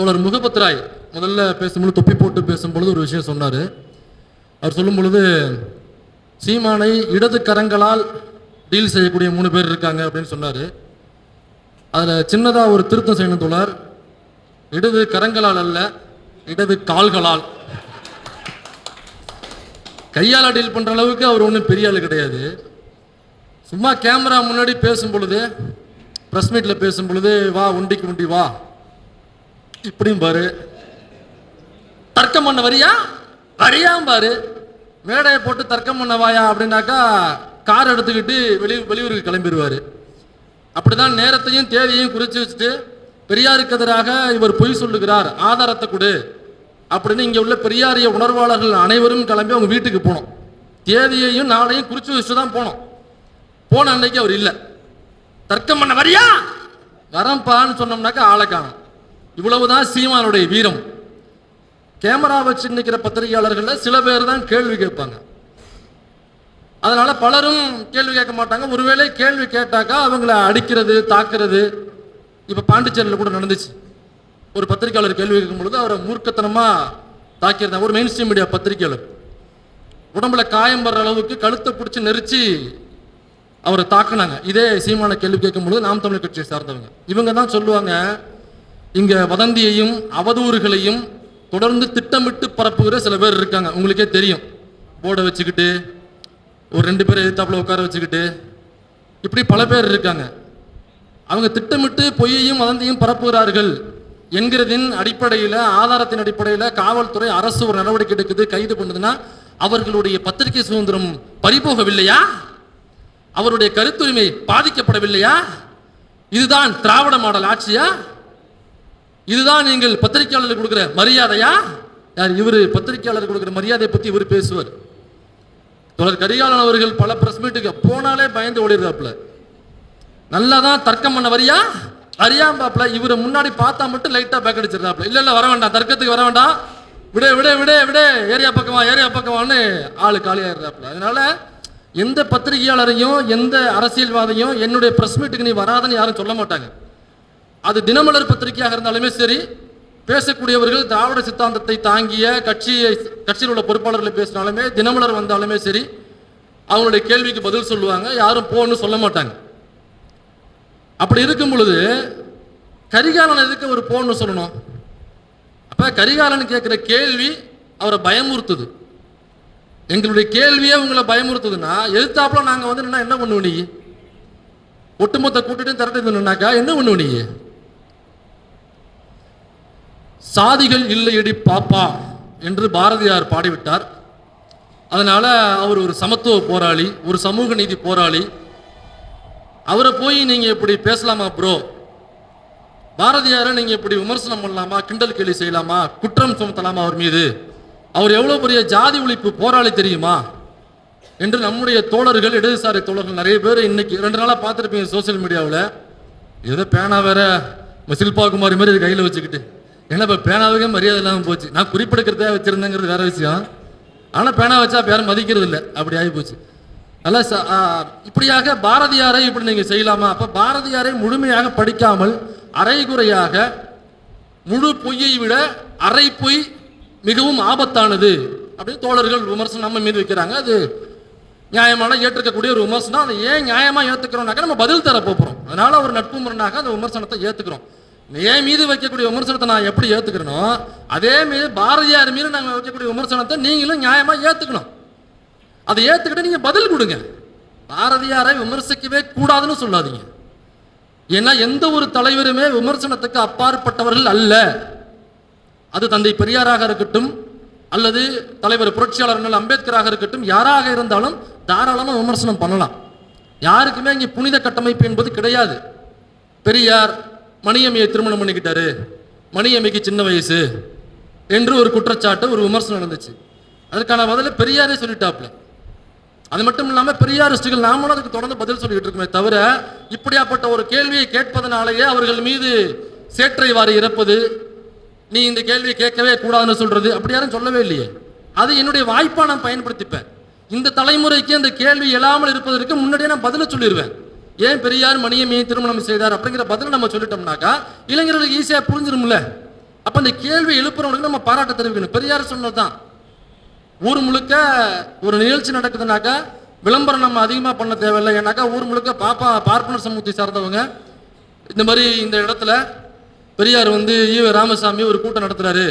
தோழர் முகபத்ராய் முதல்ல பேசும்பொழுது தொப்பி போட்டு பேசும்பொழுது ஒரு விஷயம் சொன்னார். அவர் சொல்லும் பொழுது சீமானை இடது கரங்களால் டீல் செய்யக்கூடிய 3 பேர் இருக்காங்க அப்படின்னு சொன்னார். அதில் சின்னதாக ஒரு திருத்தம் செய்யணும் தோழர். இடது கரங்களால் அல்ல, இடது கால்களால். கையால் டீல் பண்ணுற அளவுக்கு அவர் ஒன்றும் பெரிய ஆள் கிடையாது. சும்மா கேமரா முன்னாடி பேசும் பொழுது, ப்ரெஸ் மீட்டில் பேசும் பொழுது, வா உண்டிக்கு உண்டி வா இப்படியும் பாரு, தர்க்கம் பண்ண வரியா வரியாம் பாரு, மேடையை போட்டு தர்க்கம் பண்ண வாயா அப்படின்னாக்கா கார் எடுத்துக்கிட்டு வெளியூருக்கு கிளம்பிடுவார். அப்படிதான் நேரத்தையும் தேதியையும் குறித்து வச்சுட்டு பெரியாருக்கு எதிராக இவர் பொய் சொல்லுகிறார், ஆதாரத்தை கொடு அப்படின்னு இங்கே உள்ள பெரியாரிய உணர்வாளர்கள் அனைவரும் கிளம்பி அவங்க வீட்டுக்கு போனோம். தேதியையும் நாளையும் குறித்து வச்சுட்டு தான் போனோம். போன அன்னைக்கு அவர் இல்லை. தர்க்கம் பண்ண வரியா வரம்பான்னு சொன்னோம்னாக்கா ஆளை காணும். இவ்வளவுதான் சீமானுடைய வீரம். கேமரா வச்சு நிற்கிற பத்திரிகையாளர்கள் சில பேர் தான் கேள்வி கேட்பாங்க. அதனால பலரும் கேள்வி கேட்க மாட்டாங்க. ஒருவேளை கேள்வி கேட்டாக்கா அவங்கள அடிக்கிறது, தாக்குறது. இப்போ பாண்டிச்சேரியில் கூட நடந்துச்சு. ஒரு பத்திரிகையாளர் கேள்வி கேட்கும் பொழுது அவரை மூர்க்கத்தனமா தாக்கியிருந்தாங்க. ஒரு மெயின் ஸ்ட்ரீம் மீடியா பத்திரிகையாளர் உடம்புல காயம் வர்ற அளவுக்கு கழுத்தை பிடிச்சி நெரிச்சு அவரை தாக்குனாங்க. இதே சீமான கேள்வி கேட்கும் பொழுது நாம் தமிழர் கட்சியை சார்ந்தவங்க இவங்க தான் சொல்லுவாங்க, இங்க வதந்தியையும் அவதூறுகளையும் தொடர்ந்து திட்டமிட்டு பரப்புகிற சில பேர் இருக்காங்க. உங்களுக்கே தெரியும். போர்டை வச்சுக்கிட்டு ஒரு 2 பேர் எதிர்த்தாப்புல உட்கார வச்சுக்கிட்டு இப்படி பல பேர் இருக்காங்க. அவங்க திட்டமிட்டு பொய்யையும் வதந்தியும் பரப்புகிறார்கள் என்கிறதின் அடிப்படையில், ஆதாரத்தின் அடிப்படையில் காவல்துறை அரசு ஒரு நடவடிக்கை எடுக்குது, கைது பண்ணுதுன்னா அவர்களுடைய பத்திரிகை சுதந்திரம் பறிபோகவில்லையா? அவருடைய கருத்துரிமை பாதிக்கப்படவில்லையா? இதுதான் திராவிட மாடல் ஆட்சியா? இதுதான் நீங்கள் பத்திரிகையாளர்கள் கொடுக்கிற மரியாதையா? யார் இவர்? பத்திரிகையாளர் கொடுக்கிற மரியாதையை பற்றி இவர் பேசுவார். தொடர் கரிகாலன் அவர்கள் பல பிரஸ் மீட்டுக்கு போனாலே பயந்து ஓடிடுறாப்புல. நல்லா தான் தர்க்கம் பண்ண வரியா அறியாம்பாப்புல. இவரை முன்னாடி பார்த்தா மட்டும் லைட்டா பேக் அடிச்சிடறாப்புல. இல்ல வர வேண்டாம், தர்க்கத்துக்கு வர வேண்டாம், விட விட விட விட ஏரியா பக்கமான்னு ஆளு காலியாடுறாப்புல. அதனால எந்த பத்திரிகையாளரையும் எந்த அரசியல்வாதையும் என்னுடைய பிரஸ் மீட்டுக்கு நீ வராதன்னு யாரும் சொல்ல மாட்டாங்க. அது தினமலர் பத்திரிகையாக இருந்தாலுமே சரி, பேசக்கூடியவர்கள் திராவிட சித்தாந்தத்தை தாங்கிய கட்சியில் உள்ள பொறுப்பாளர்களை பேசினாலுமே, தினமலர் வந்தாலுமே சரி, அவங்களுடைய கேள்விக்கு பதில் சொல்லுவாங்க. யாரும் போன்னு சொல்ல மாட்டாங்க. அப்படி இருக்கும் பொழுது கரிகாலன் எதுக்கு ஒரு போன்னு சொல்லணும்? அப்ப கரிகாலன் கேட்கிற கேள்வி அவரை பயமுறுத்துது. எங்களுடைய கேள்வியே உங்களை பயமுறுத்துதுன்னா எதிர்த்தாப்புல நாங்க வந்து என்ன பண்ணுவோம்? நீ ஒட்டுமொத்த கூட்டிட்டு திரட்டினாக்கா என்ன பண்ணுவோம்? நீ சாதிகள் இல்லையடி பாப்பா என்று பாரதியார் பாடிவிட்டார். அதனால அவர் ஒரு சமத்துவ போராளி, ஒரு சமூக நீதி போராளி. அவரை போய் நீங்க இப்படி பேசலாமா ப்ரோ? பாரதியாரை நீங்க இப்படி விமர்சனம் பண்ணலாமா, கிண்டல் கேலி செய்யலாமா, குற்றம் சுமத்தலாமா அவர் மீது? அவர் எவ்வளவு பெரிய ஜாதி ஒழிப்பு போராளி தெரியுமா என்று நம்முடைய தோழர்கள், இடதுசாரி தோழர்கள் நிறைய பேர் இன்னைக்கு 2 நாளா பார்த்துருப்பீங்க சோசியல் மீடியாவில். ஏதோ பேனா வேற சில்பா குமாரி மாதிரி கையில் வச்சுக்கிட்டு, ஏன்னா இப்போ பேனாவுக்கே மரியாதை இல்லாமல் போச்சு. நான் குறிப்பெடுக்கிறதே வச்சிருந்தேங்கிறது வேற விஷயம். ஆனால் பேனா வச்சா யாரும் மதிக்கிறது இல்லை, அப்படி ஆகி போச்சு. அதனால் இப்படியாக பாரதியாரை இப்படி நீங்கள் செய்யலாமா? அப்போ பாரதியாரை முழுமையாக படிக்காமல் அரைகுறையாக, முழு பொய்யை விட அரை பொய் மிகவும் ஆபத்தானது அப்படின்னு தோழர்கள் விமர்சனம் நம்ம மீது வைக்கிறாங்க. அது நியாயமான ஏற்றுக்கக்கூடிய ஒரு விமர்சனம். அதை ஏன் நியாயமாக ஏற்றுக்கிறோம்னாக்கா நம்ம பதில் தர போகிறோம். அதனால ஒரு நட்பு முரணாக அந்த விமர்சனத்தை ஏற்றுக்கிறோம். என் மீது வைக்கக்கூடிய விமர்சனத்தை நான் எப்படி ஏற்றுக்கிறனோ அதே மீது பாரதியார் மீது நாங்கள் வைக்கக்கூடிய விமர்சனத்தை நீங்களும் நியாயமாக ஏற்றுக்கணும். அதை ஏற்றுக்கிட்டு நீங்கள் பதில் கொடுங்க. பாரதியாரை விமர்சிக்கவே கூடாதுன்னு சொல்லாதீங்க. ஏன்னா எந்த ஒரு தலைவருமே விமர்சனத்துக்கு அப்பாற்பட்டவர்கள் அல்ல. அது தந்தை பெரியாராக இருக்கட்டும், அல்லது தலைவர் புரட்சியாளர் அம்பேத்கராக இருக்கட்டும், யாராக இருந்தாலும் தாராளமாக விமர்சனம் பண்ணலாம். யாருக்குமே இங்கே புனித கட்டமைப்பு என்பது கிடையாது. பெரியார் மணியம்மையை திருமணம் பண்ணிக்கிட்டாரு, மணியம்மைக்கு சின்ன வயசு என்று ஒரு குற்றச்சாட்டு, ஒரு விமர்சனம் நடந்துச்சு. அதுக்கான பதில பெரியாரே சொல்லிட்டாப்ல. அது மட்டும் இல்லாமல் பெரியாரிஸ்டுகள் நாமளும் அதுக்கு தொடர்ந்து பதில் சொல்லிட்டு இருக்கோமே தவிர, இப்படியாப்பட்ட ஒரு கேள்வியை கேட்பதனாலேயே அவர்கள் மீது சேற்றை வாரி இறப்பது, நீ இந்த கேள்வியை கேட்கவே கூடாதுன்னு சொல்றது, அப்படி யாரும் சொல்லவே இல்லையே. அது என்னுடைய வாய்ப்பா நான் பயன்படுத்திப்பேன். இந்த தலைமுறைக்கு அந்த கேள்வி எழாமல் இருப்பதற்கு முன்னாடியே நான் பதில சொல்லிடுவேன். ஏன் பெரியார் மணியம்மையை திருமணம் செய்தார் அப்படிங்கிற பதில நம்ம சொல்லிட்டோம்னாக்கா இளைஞர்களுக்கு ஈஸியாக புரிஞ்சிரும்ல. அப்ப இந்த கேள்வி எழுப்புறவங்களுக்கு நம்ம பாராட்ட தெரிவிக்கணும். பெரியார் சொன்னதுதான், ஊர் முழுக்க ஒரு நிகழ்ச்சி நடக்குதுனாக்கா விளம்பரம் நம்ம அதிகமாக பண்ண தேவையில்லை. ஏன்னாக்கா ஊர் முழுக்க பார்ப்பனர் சமூகத்தை சார்ந்தவங்க இந்த மாதிரி இந்த இடத்துல பெரியார் ஈவ ராமசாமி ஒரு கூட்டம் நடத்துறாரு,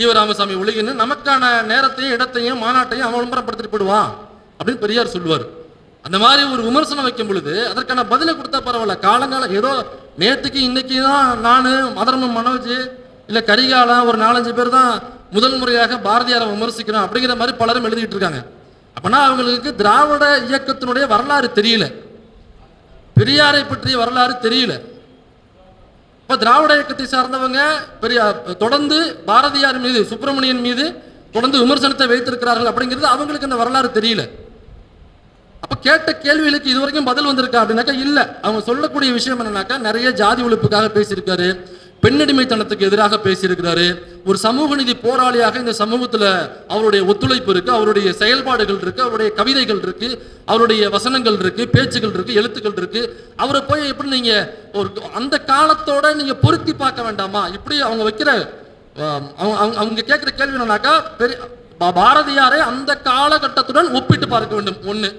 ஈவ ராமசாமி ஒளிகின்னு நமக்கான நேரத்தையும் இடத்தையும் மாநாட்டையும் அவன் விளம்பரப்படுத்திட்டு போயிடுவான் அப்படின்னு பெரியார் சொல்லுவார். அந்த மாதிரி ஒரு விமர்சனம் வைக்கும் பொழுது அதற்கான பதிலை கொடுத்தா பரவாயில்ல. காலங்காலம் ஏதோ நேற்றுக்கு இன்னைக்கு தான் நான் மதரம மனோஜ் இல்லை கரிகாலம் ஒரு 4-5 பேர் தான் முதல் முறையாக பாரதியாரை விமர்சிக்கிறோம் அப்படிங்கிற மாதிரி பலரும் எழுதிட்டு இருக்காங்க. அப்படின்னா அவங்களுக்கு திராவிட இயக்கத்தினுடைய வரலாறு தெரியல, பெரியாரை பற்றிய வரலாறு தெரியல. இப்ப திராவிட இயக்கத்தை சார்ந்தவங்க தொடர்ந்து பாரதியார் மீது, சுப்பிரமணியன் மீது தொடர்ந்து விமர்சனத்தை வைத்திருக்கிறார்கள் அப்படிங்கிறது அவங்களுக்கு இந்த வரலாறு தெரியல. அப்ப கேட்ட கேள்விகளுக்கு இதுவரைக்கும் பதில் வந்திருக்கா அப்படின்னாக்கா இல்ல. அவங்க சொல்லக்கூடிய விஷயம் என்னன்னாக்கா நிறைய ஜாதி ஒழிப்புக்காக பேசியிருக்காரு, பெண்ணடிமைத்தனத்துக்கு எதிராக பேசியிருக்கிறாரு, ஒரு சமூக நீதி போராளியாக இந்த சமூகத்துல அவருடைய ஒத்துழைப்பு இருக்கு, அவருடைய செயல்பாடுகள் இருக்கு, அவருடைய கவிதைகள் இருக்கு, அவருடைய வசனங்கள் இருக்கு, பேச்சுகள் இருக்கு, எழுத்துக்கள் இருக்கு. அவரை போய் எப்படி நீங்க ஒரு அந்த காலத்தோட நீங்க பொருத்தி பார்க்க வேண்டாமா? இப்படி அவங்க வைக்கிற அவங்க கேட்கிற கேள்வி என்னன்னாக்கா பாரதியாரை அந்த காலகட்டத்துடன் ஒப்பிட்டு பார்க்க வேண்டும் ஒண்ணு.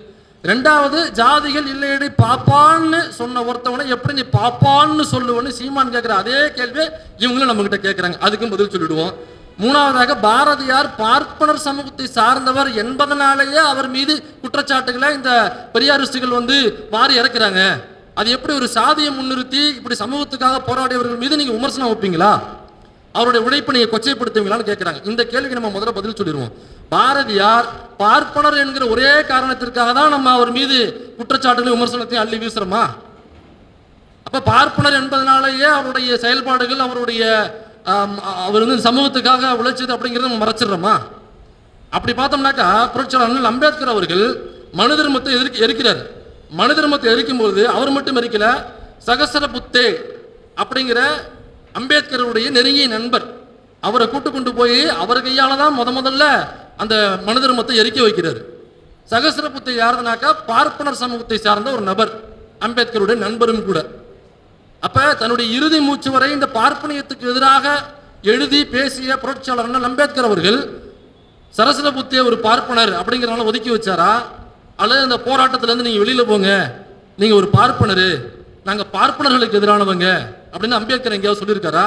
ரெண்டாவது, ஜாதிகள் இல்லையடி பாப்பான்னு சொன்ன ஒருத்தவனை எப்படி நீ பாப்பான்னு சொல்லுவன்னு சீமான் கேட்கிற அதே கேள்வி இவங்களும் நம்ம கிட்ட கேட்கிறாங்க, அதுக்கும் பதில் சொல்லிடுவோம். மூணாவதாக, பாரதியார் பார்ப்பனர் சமூகத்தை சார்ந்தவர் என்பதனாலேயே அவர் மீது குற்றச்சாட்டுகளை இந்த பெரியாரிஸ்டுகள் வாரி இறக்குறாங்க. அது எப்படி ஒரு சாதியை முன்னிறுத்தி இப்படி சமூகத்துக்காக போராடியவர்கள் மீது நீங்க விமர்சனம் வைப்பீங்களா? அவருடைய உழைப்பை நீங்க கொச்சைப்படுத்துவீங்களான்னு கேட்கிறாங்க. இந்த கேள்விக்கு நம்ம முதல்ல பதில் சொல்லிடுவோம். பாரதியார் பார்ப்பனர் என்கிற ஒரே காரணத்திற்காக தான் நம்ம அவர் மீது குற்றச்சாட்டுகளை விமர்சனத்தையும் அள்ளி வீசுறோமா? அப்ப பார்ப்பனர் என்பதனாலேயே அவருடைய செயல்பாடுகள், அவருடைய அவர் சமூகத்துக்காக உழைச்சது அப்படிங்கிறத நம்ம மறைச்சிடுறோமா? அப்படி பார்த்தோம்னாக்கா புரட்சியாளர் அம்பேத்கர் அவர்கள் மனு தர்மத்தை எரிக்கிறார். மனு தர்மத்தை எரிக்கும் போது அவர் மட்டும் எரிக்கல, சகசர புத்தே அப்படிங்கிற அம்பேத்கருடைய நெருங்கிய நண்பர் அவரை கூட்டு கொண்டு போய் அவர் கையால தான் முதல்ல அந்த மனு தர்மத்தை எரிக்க வைக்கிறார். சகசர புத்தை யாருனாக்கா பார்ப்பனர் சமூகத்தை சார்ந்த ஒரு நபர், அம்பேத்கருடைய நண்பரும் கூட. அப்ப தன்னுடைய இறுதி மூச்சு வரை இந்த பார்ப்பனியத்துக்கு எதிராக எழுதி பேசிய புரட்சியாளர் அம்பேத்கர் அவர்கள் சரசர புத்திய ஒரு பார்ப்பனர் அப்படிங்கிறனால ஒதுக்கி வச்சாரா, அல்லது அந்த போராட்டத்திலேருந்து நீங்க வெளியில போங்க, நீங்க ஒரு பார்ப்பனர், நாங்க பார்ப்பனர்களுக்கு எதிரானவங்க அப்படின்னு அம்பேத்கர் எங்கேயாவது சொல்லியிருக்காரா?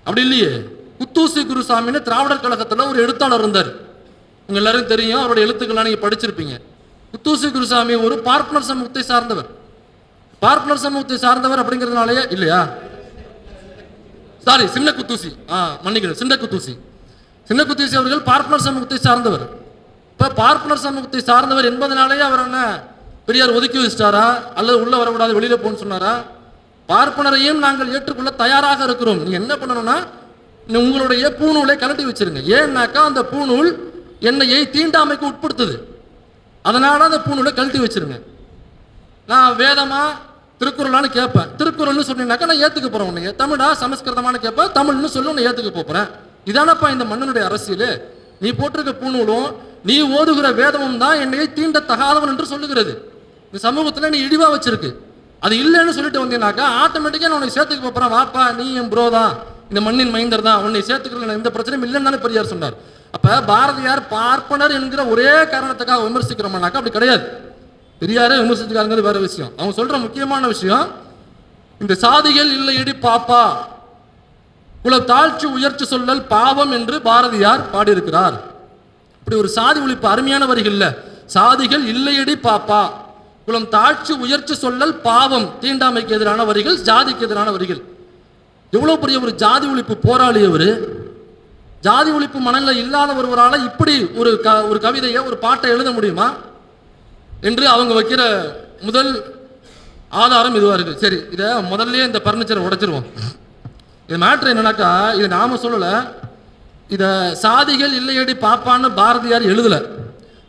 அப்படி இல்லையே. குத்தூசி குருசாமின்னு திராவிடர் கழகத்துல ஒரு எழுத்தாளர் இருந்தார், உங்க எல்லாரும் தெரியும், அவருடைய எழுத்துக்கள்லாம் நீங்க படிச்சிருப்பீங்க. குத்தூசி குருசாமி ஒரு பார்ப்பனர் சமூகத்தை சார்ந்தவர். பார்ப்பனர் சமூகத்தை சார்ந்தவர் அப்படிங்கிறதுனாலயே இல்லையா, சாரி சின்ன குத்தூசி, மன்னிக்கணும், சின்ன குத்தூசி அவர்கள் பார்ப்பனர் சமூகத்தை சார்ந்தவர். இப்ப பார்ப்பனர் சமூகத்தை சார்ந்தவர் என்பதனாலேயே அவர் என்ன பெரியார் ஒதுக்கி வச்சிட்டாரா, அல்லது உள்ள வரக்கூடாது வெளியில போன்னு சொன்னாரா? பார்ப்பனரையும் நாங்கள் ஏற்றுக்கொள்ள தயாராக இருக்கிறோம். நீங்க என்ன பண்ணணும்னா உங்களுடைய பூநூலை கலட்டி வச்சிருங்க. ஏன்னாக்கா அந்த பூநூல் என்னையை தீண்டாமைக்கு உட்படுத்துது, அதனால அந்த பூநூலை கழட்டி வச்சிருங்க. நான் வேதமா திருக்குறளான்னு கேட்பேன், திருக்குறள்னு சொன்னீங்கன்னாக்கா நான் ஏத்துக்க போறேன். உன்னைய தமிழா சமஸ்கிருதமானு கேட்பேன், தமிழ்னு சொல்லி உன்னை ஏத்துக்க போறேன். இதானப்பா இந்த மன்னனுடைய அரசியல். நீ போட்டிருக்க பூநூலும் நீ ஓதுகிற வேதமும் தான் என்னையை தீண்ட தகாதவன் என்று சொல்லுகிறது. இந்த சமூகத்துல நீ இழிவா வச்சிருக்கு. அது இல்லைன்னு சொல்லிட்டு வந்தீங்கன்னாக்கா ஆட்டோமேட்டிக்கா நான் உன்னை சேர்த்துக்க போறேன், வாப்பா நீ என் ப்ரோ தான், இந்த மண்ணின் மைந்தர் தான், உன்னை சேர்த்துக்கல, எந்த பிரச்சனையும் இல்லைன்னு பெரியார் சொன்னார். அப்ப பாரதியார் பார்ப்பனர் என்கிற ஒரே காரணத்துக்காக விமர்சிக்கிறோம்னாக்கா அப்படி கிடையாது. பெரியாரே விமர்சிச்சுக்காருங்கிறது வேற விஷயம். அவங்க சொல்ற முக்கியமான விஷயம், இந்த சாதிகள் இல்லையடி பாப்பா, குல தாழ்ச்சி உயர்ச்சி சொல்லல் பாவம் என்று பாரதியார் பாடியிருக்கிறார். இப்படி ஒரு சாதி ஒழிப்பு அருமையான வரிகள்ல, சாதிகள் இல்லையடி பாப்பா, குலம் தாழ்ச்சி உயர்ச்சி சொல்லல் பாவம், தீண்டாமைக்கு எதிரான வரிகள், ஜாதிக்கு எதிரான வரிகள். எவ்வளவு பெரிய ஒரு ஜாதி ஒழிப்பு போராளி அவரு. ஜாதி ஒழிப்பு மனநிலை இல்லாத ஒருவரால் இப்படி ஒரு கவிதையை, ஒரு பாட்டை எழுத முடியுமா என்று அவங்க வைக்கிற முதல் ஆதாரம் இதுவா இருக்கு. சரி, இதை முதல்ல இந்த பர்னிச்சரை உடைச்சிருவோம். இது மேட்ரு என்னன்னாக்கா, இது நாம சொல்லல, இத சாதிகள் இல்லையடி பாப்பான்னு பாரதியார் எழுதல.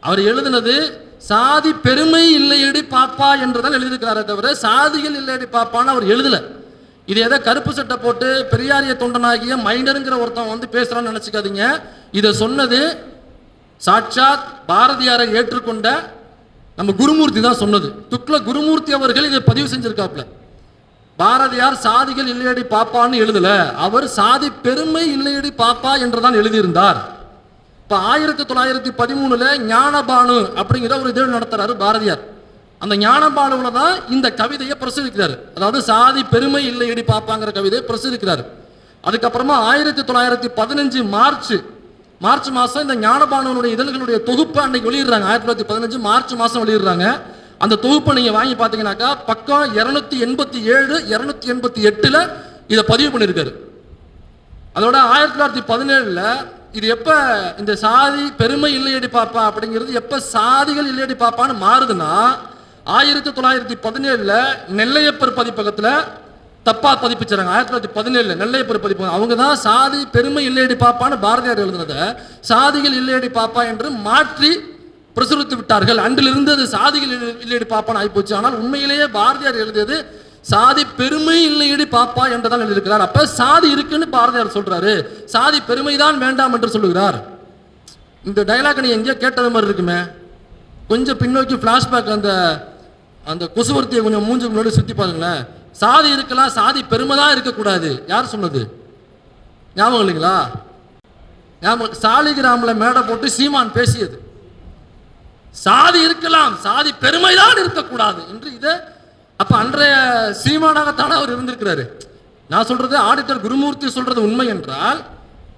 அவர் எழுதினது சாதி பெருமை இல்லையடி பாப்பா என்றுதான் எழுதியிருக்கிறாரே தவிர சாதிகள் இல்லையடி பாப்பான்னு அவர் எழுதல. இது எதை கருப்பு சட்டை போட்டு பெரியாரிய தொண்டனாகிய மைண்டருங்கிற ஒருத்தன் பேசுறான்னு நினைச்சுக்காதீங்க. இதை சொன்னது சாட்சாத் பாரதியாரை ஏற்றுக்கொண்ட நம்ம குருமூர்த்தி தான் சொன்னது. துக்ளக் குருமூர்த்தி அவர்கள் இதை பதிவு செஞ்சிருக்காப்ல. பாரதியார் சாதிகள் இல்லையடி பாப்பான்னு எழுதல, அவர் சாதி பெருமை இல்லையடி பாப்பா என்றுதான் எழுதியிருந்தார். இப்ப 1913 ஞானபானு அப்படிங்கிற ஒரு இதழ் நடத்துறாரு பாரதியார். அந்த ஞானபானுல தான் இந்த கவிதையை பிரசுரிக்கிறார். அதாவது சாதி பெருமை இல்லையடி பாப்பாங்கிற கவிதையை பிரசுரிக்கிறார். அதுக்கப்புறமா 1915 மார்ச் மாசம் இந்த ஞானபானுடைய இதழ்களுடைய தொகுப்பை அன்னைக்கு வெளியிடுறாங்க. 1915 மார்ச் மாசம் வெளியிடுறாங்க. அந்த தொகுப்பை நீங்க வாங்கி பாத்தீங்கன்னாக்கா பக்கம் 287 288 இதை பதிவு பண்ணியிருக்காரு. அதோட 1917 இது எப்ப இந்த சாதி பெருமை இல்லையடி பாப்பா அப்படிங்கிறது எப்ப சாதிகள் இல்லையடி பாப்பான்னு மாறுதுன்னா 1917 நெல்லையப்பர் பதிப்பகத்துல தப்பா பதிப்பிச்சாங்க. 1917 நெல்லையப்பர் பதிப்பகம் அவங்க தான் சாதி பெருமை இல்லையடி பாப்பான்னு பாரதியார் எழுதுனத சாதிகள் இல்லையடி பாப்பா என்று மாற்றி பிரசுரித்து விட்டார்கள். அன்றிலிருந்து அது சாதிகள் இல்லையடி பாப்பான்னு ஆகிப்போச்சு. ஆனால் உண்மையிலேயே பாரதியார் எழுதியது சாதி பெருமை இல்லையடி பாப்பா என்றுதான் எழுதியிருக்கிறார். அப்ப சாதி இருக்குன்னு பாரதியார் சொல்றாரு, சாதி பெருமைதான் வேண்டாம் என்று சொல்லுகிறார். இந்த டைலாக் நீ எங்கேயோ கேட்டது மாதிரி இருக்குமே. கொஞ்சம் பின்னோக்கி பிளாஷ்பேக் அந்த குசுவர்த்தியை கொஞ்சம் மூஞ்சி முன்னாடி சுத்தி பாருங்களேன். சாதி இருக்கலாம், சாதி பெருமை தான் இருக்கக்கூடாது. யார் சொன்னது ஞாபகம் இல்லைங்களா? ஞாபகம். சாலிகிராம்ல மேடை போட்டு சீமான் பேசியது சாதி இருக்கலாம், சாதி பெருமைதான் இருக்கக்கூடாது என்று. இதை அப்ப அன்றைய சீமானாகத்தானே அவர் இருந்திருக்கிறாரு. நான் சொல்றது ஆடிட்டர் குருமூர்த்தி சொல்றது உண்மை என்றால்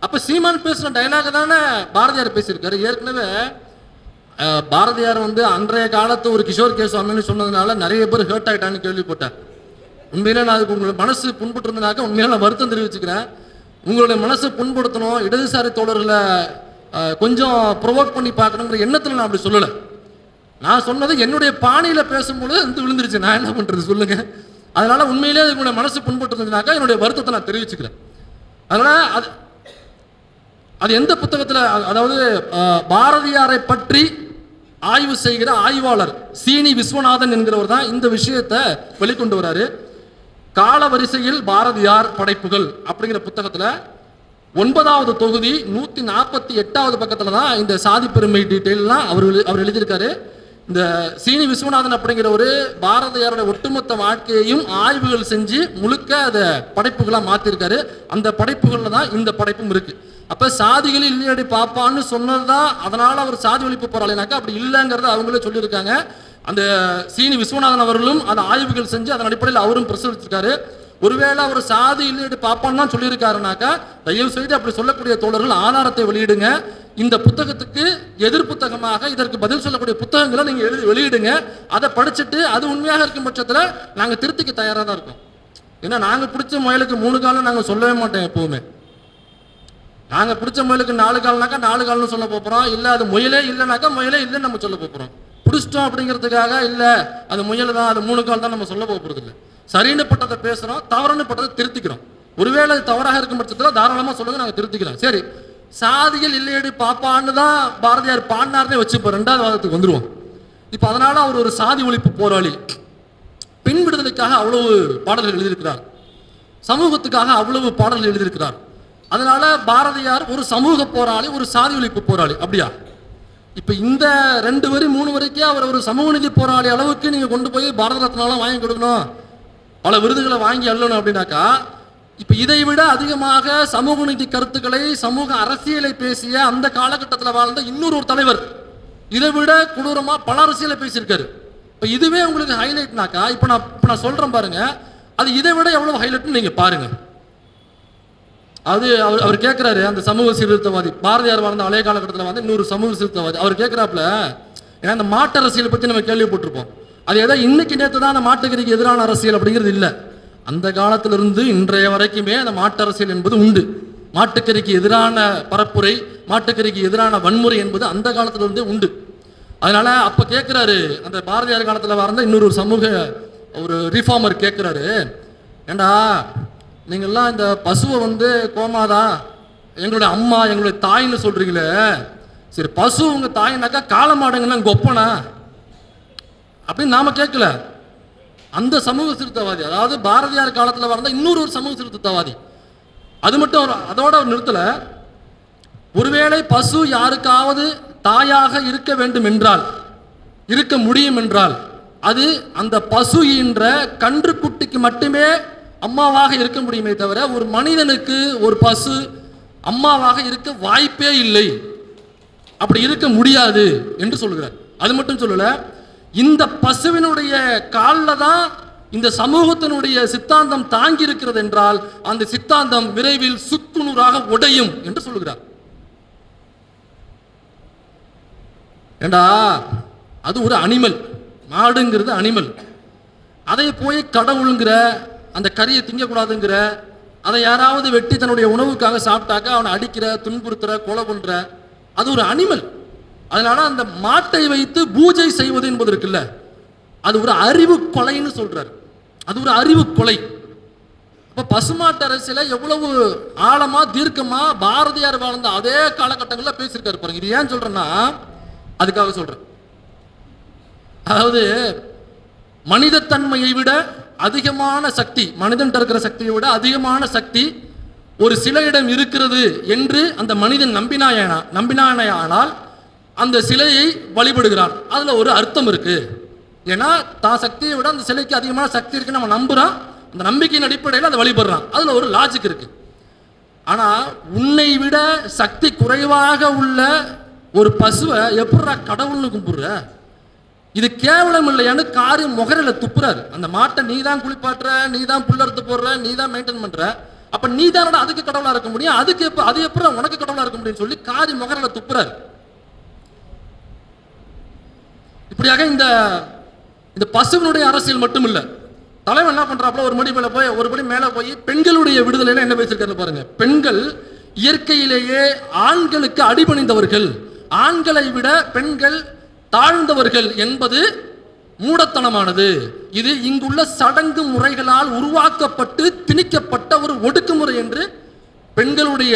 அப்ப சீமான் பேசின டைலாக் தானே பாரதியார் பேசியிருக்காரு. ஏற்கனவே பாரதியார் அன்றைய காலத்து ஒரு கிஷோர் கேசுவாமின்னு சொன்னதுனால நிறைய பேர் ஹர்ட் ஆயிட்டான்னு கேள்விப்பட்டேன். உண்மையில நான் அதுக்கு உங்களுடைய மனசு புண்பட்டு இருந்தனாக்க உண்மையில நான் வருத்தம் தெரிவிச்சுக்கிறேன். உங்களுடைய மனசு புண்படுத்தணும், இடதுசாரி தோழர்களை கொஞ்சம் ப்ரொவோக் பண்ணி பார்க்கணுங்கிற எண்ணத்தில் நான் அப்படி சொல்லலை. நான் சொன்னது என்னுடைய பாணியில பேசும்போது விழுந்துருச்சு. நான் என்ன பண்றது சொல்லுங்க. அதனால உண்மையிலே உங்களுடைய மனசு புண்பட்டு இருந்ததுனாக்கா என்னுடைய வருத்தத்தை நான் தெரிவிச்சுக்கிறேன். அதனால அது எந்த புத்தகத்தில், அதாவது பாரதியாரை பற்றி ஆய்வு செய்கிற ஆய்வாளர் சீனி விஸ்வநாதன் என்கிறவர் தான் இந்த விஷயத்தை வெளிக்கொண்டு வராரு. கால வரிசையில் பாரதியார் படைப்புகள் அப்படிங்கிற புத்தகத்துல 9வது தொகுதி 148வது பக்கத்துல தான் இந்த சாதி பெருமை டீட்டெயில்லாம் அவர் எழுதியிருக்காரு. இந்த சீனி விஸ்வநாதன் அப்படிங்கிற ஒரு பாரதியாரோட ஒட்டுமொத்த வாழ்க்கையையும் ஆய்வுகள் செஞ்சு முழுக்க அதை படைப்புகளா மாத்திருக்காரு. அந்த படைப்புகள்ல தான் இந்த படைப்பும் இருக்கு. அப்ப சாதிகள் இல்லையடி பாப்பான்னு சொன்னதுதான் அதனால அவர் சாதி ஒழிப்பு போராளினாக்கா அப்படி இல்லைங்கிறத அவங்களே சொல்லியிருக்காங்க. அந்த சீனி விஸ்வநாதன் அவர்களும் அந்த ஆய்வுகள் செஞ்சு அதன் அடிப்படையில் அவரும் பிரசுரிச்சிருக்காரு. ஒருவேளை அவர் சாதி இல்லையடி பாப்பான்னு தான் சொல்லியிருக்காருனாக்கா தயவு செய்து அப்படி சொல்லக்கூடிய தோழர்கள் ஆதாரத்தை வெளியிடுங்க. இந்த புத்தகத்துக்கு எதிர் புத்தகமாக இதற்கு பதில் சொல்லக்கூடிய புத்தகங்களை நீங்க வெளியிடுங்க. அதை படிச்சுட்டு அது உண்மையாக இருக்கும் பட்சத்தில் நாங்க திருத்திக்கு தயாராக தான் இருக்கோம். ஏன்னா நாங்க பிடிச்ச முயலுக்கு 3 காலம் நாங்க சொல்லவே மாட்டோம். எப்பவுமே நாங்க பிடிச்ச முயலுக்கு 4 கால்னாக்கா 4 கால்னு சொல்ல போறோம். இல்ல அது முயலே இல்லைனாக்கா முயலே இல்லைன்னு நம்ம சொல்ல போறோம். பிடிச்சிட்டோம் அப்படிங்கிறதுக்காக இல்ல அது முயல் தான், அது 3 கால் தான் நம்ம சொல்ல போறது இல்லை. சரின்னு பட்டதை பேசுறோம், தவறுன்னு பட்டதை திருத்திக்கிறோம். ஒருவேளை அது தவறாக இருக்கும் பட்சத்தில் தாராளமா சொல்லுங்க, நாங்க திருத்திக்கிறோம். சரி, சாதிகள் இல்லையடி பாப்பான்னு தான் பாரதியார் பாடினார்னே வச்சு இப்போ 2வது வாதத்துக்கு வந்துருவோம். இப்போ அதனால அவர் ஒரு சாதி ஒழிப்பு போராளி, பெண் விடுதலைக்காக அவ்வளவு பாடல்கள் எழுதியிருக்கிறார், சமூகத்துக்காக அவ்வளவு பாடல்கள் எழுதியிருக்கிறார். அதனால பாரதியார் ஒரு சமூக போராளி, ஒரு சாதி ஒழிப்பு போராளி. அப்படியா? இப்ப இந்த 2 வரி 3 வரைக்கும் அவர் ஒரு சமூக நீதி போராளி அளவுக்கு நீங்க கொண்டு போய் பாரத ரத்னாலாம் வாங்கி கொடுக்கணும், பல விருதுகளை வாங்கி அள்ளணும் அப்படின்னாக்கா, இப்ப இதை விட அதிகமாக சமூக நீதி கருத்துக்களை, சமூக அரசியலை பேசிய அந்த காலகட்டத்தில் வாழ்ந்த இன்னொரு தலைவர் இதை விட கொடூரமா பல அரசியலை பேசியிருக்காரு. இப்ப இதுவே உங்களுக்கு ஹைலைட்னாக்கா, இப்ப நான் சொல்றேன் பாருங்க, அது இதை விட எவ்வளவு ஹைலைட்னு நீங்க பாருங்க. அது அவர் கேட்கிறாரு, அந்த சமூக சீர்திருத்தவாதி பாரதியார் வாழ்ந்த பழைய காலகட்டத்தில் வந்து இன்னொரு சமூக சீர்திருத்தவாதி அவர் கேட்கிறாப்புல, ஏன்னா அந்த மாட்டு அரசியலை பத்தி நம்ம கேள்விப்பட்டிருப்போம். அது ஏதோ இன்னைக்கு நேற்று தான் அந்த மாட்டுக்கறிக்கு எதிரான அரசியல் அப்படிங்கிறது இல்லை. அந்த காலத்திலிருந்து இன்றைய வரைக்குமே அந்த மாட்டு அரசியல் என்பது உண்டு. மாட்டுக்கறிக்கு எதிரான பரப்புரை, மாட்டுக்கறிக்கு எதிரான வன்முறை என்பது அந்த காலத்திலிருந்தே உண்டு. அதனால அப்ப கேட்கிறாரு, அந்த பாரதியார் காலத்துல வாழ்ந்த இன்னொரு சமூக ஒரு ரிஃபார்மர் கேட்கிறாரு, ஏண்டா நீங்கள்லாம் இந்த பசுவை வந்து கோமாதா எங்களுடைய அம்மா எங்களுடைய தாயின்னு சொல்றீங்களே, சரி பசு உங்க தாயினாக்கா காலமாடுங்கலாம் கொப்பனா அப்படின்னு நாம கேட்கல. அந்த சமூக சீர்திருத்தவாதி, அதாவது பாரதியார் காலத்துல வாழ்ந்த இன்னொரு சமூக சீர்திருத்தவாதி, அது மட்டும் அதோட நிறுத்தல, ஒருவேளை பசு யாருக்காவது தாயாக இருக்க வேண்டும் என்றால், இருக்க முடியும் என்றால் அது அந்த பசு என்ற கன்றுக்குட்டிக்கு மட்டுமே அம்மாவாக இருக்க முடியுமே தவிர ஒரு மனிதனுக்கு ஒரு பசு அம்மாவாக இருக்க வாய்ப்பே இல்லை, அப்படி இருக்க முடியாது என்று சொல்கிறார். அது மட்டும் சொல்லல, இந்த பசுவினுடைய காலில் தான் இந்த சமூகத்தினுடைய சித்தாந்தம் தாங்கி இருக்கிறது என்றால் அந்த சித்தாந்தம் விரைவில் சுக்குநூறாக உடையும் என்று சொல்லுகிறார். ஏண்டா அது ஒரு அனிமல், மாடுங்கிறது அனிமல். அதை போய் கடவுளுங்கிற, அந்த கறியை திங்கக்கூடாதுங்கிற, அதை யாராவது வெட்டி தன்னுடைய உணவுக்காக சாப்பிட்டாக்க அவனை அடிக்கிற, துன்புறுத்துற, கொலை பண்ற, அது ஒரு அனிமல். அதனால அந்த மாட்டை வைத்து பூஜை செய்வது என்பது இருக்குல்ல, அது ஒரு அறிவு கொலைன்னு சொல்றாரு. அது ஒரு அறிவு கொலை. இப்ப பசுமாட்டு அரசியல எவ்வளவு ஆழமா தீர்க்கமா பாரதியார் வாழ்ந்த அதே காலகட்டங்களில் பேசியிருக்காரு பாருங்க. இது ஏன் சொல்றேன்னா அதுக்காக சொல்றேன். அதாவது மனிதத்தன்மையை விட அதிகமான சக்தி, மனிதன் இருக்கிற சக்தியை விட அதிகமான சக்தி ஒரு சிலையிடம் இருக்கிறது என்று அந்த மனிதன் நம்பினானால் அந்த சிலையை வழிபடுகிறான். அதுல ஒரு அர்த்தம் இருக்கு. ஏன்னா தான் சக்தியை விட அந்த சிலைக்கு அதிகமான சக்தி இருக்கு நம்ம நம்புறான். அந்த நம்பிக்கையின் அடிப்படையில் அதை வழிபடுறான். அதுல ஒரு லாஜிக் இருக்கு. ஆனா உன்னை விட சக்தி குறைவாக உள்ள ஒரு பசுவை எப்படா கடவுள்னு கும்பிடுற? இது கேவலம் இல்லையான்னு காரி முகரையில துப்புறாரு. அந்த மாட்டை நீ தான் குளிப்பாட்டுற, நீ தான் புல்லறுத்து போடுற, நீ தான் மெயின்டைன் பண்ற, அப்ப நீ தானடா அதுக்கு கடவுளா இருக்க முடியும், அதுக்கு அது எப்படி உனக்கு கடவுளா இருக்க முடியும்னு சொல்லி காரி முகரையில துப்புறாரு. இப்படியாக இந்த பசுவினுடைய அரசியல் மட்டும் இல்ல, தலைவன் என்ன பண்றாப்புல ஒரு படி மேல போய் பெண்களுடைய விடுதலையில என்ன பேசிருக்காரு பாருங்க. பெண்கள் இயற்கையிலேயே ஆண்களுக்கு அடிபணிந்தவர்கள், ஆண்களை விட பெண்கள் தாழ்ந்தவர்கள் என்பது மூடத்தனமானது. இது இங்குள்ள சடங்கு முறைகளால் உருவாக்கப்பட்டு திணிக்கப்பட்ட ஒரு ஒடுக்குமுறை என்று பெண்களுடைய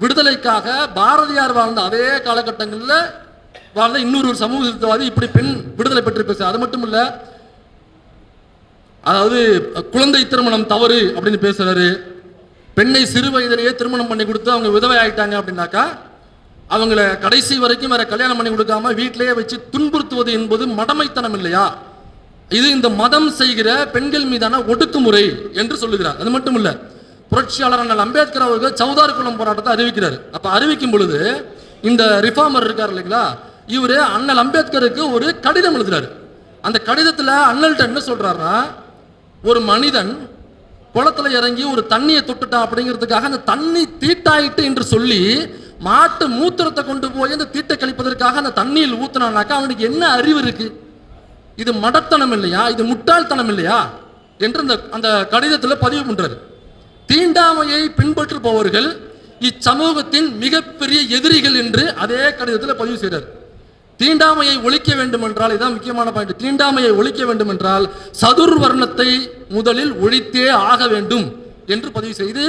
விடுதலைக்காக பாரதியார் வாழ்ந்த அதே காலகட்டங்களில் வாழ்ந்த இன்னொரு சமூகவாதி இப்படி பெண் விடுதலை பற்றி பேச. அது மட்டும் இல்ல, அதாவது குழந்தை திருமணம் தவறு அப்படின்னு பேசுறாரு. பெண்ணை சிறு வயதிலேயே திருமணம் பண்ணி கொடுத்து அவங்க விதவை ஆயிட்டாங்க அப்படின்னாக்கா அவங்கள கடைசி வரைக்கும் வேற கல்யாணம் பண்ணி கொடுக்காம வீட்டிலேயே வச்சு துன்புறுத்துவது என்பது மடமைத்தனம் இல்லையா? இது இந்த மதம் செய்கிற பெண்கள் மீதான ஒடுக்குமுறை என்று சொல்லுகிறார். அது மட்டும் இல்ல, புரட்சியாளர் அண்ணல் அம்பேத்கர் அவர்கள் சௌதார் குளம் போராட்டத்தை அறிவிக்கிறார். அப்ப அறிவிக்கும் பொழுது இந்த ரிஃபார்மர் இருக்கார் இல்லைங்களா, இவரு அண்ணல் அம்பேத்கருக்கு ஒரு கடிதம் எழுதுறாரு. அந்த கடிதத்துல அண்ணல்ட்ட என்ன சொல்றாருன்னா, ஒரு மனிதன் குளத்துல இறங்கி ஒரு தண்ணியை தொட்டுட்டான் அப்படிங்கிறதுக்காக அந்த தண்ணி தீட்டாயிட்டு என்று சொல்லி மாட்டு மூத்திரத்தை கொண்டு போய் அந்த தீட்டை கழிப்பதற்காக அந்த தண்ணியில் ஊத்தினானாக்கா அவனுக்கு என்ன அறிவு இருக்கு? இது மடத்தனம் இல்லையா? இது முட்டாள்தனம் இல்லையா என்று அந்த கடிதத்தில் பதிவு பண்றாரு. தீண்டாமையை பின்பற்றுபவர்கள் இச்சமூகத்தின் மிகப்பெரிய எதிரிகள் என்று அதே கடிதத்தில் பதிவு செய்கிறார். தீண்டாமையை ஒழிக்க வேண்டும் என்றால், இதான் முக்கியமான பாயிண்ட், தீண்டாமையை ஒழிக்க வேண்டும் என்றால் சதுர்வர்ணத்தை முதலில் ஒழித்தே ஆக வேண்டும் என்று பதிவு செய்து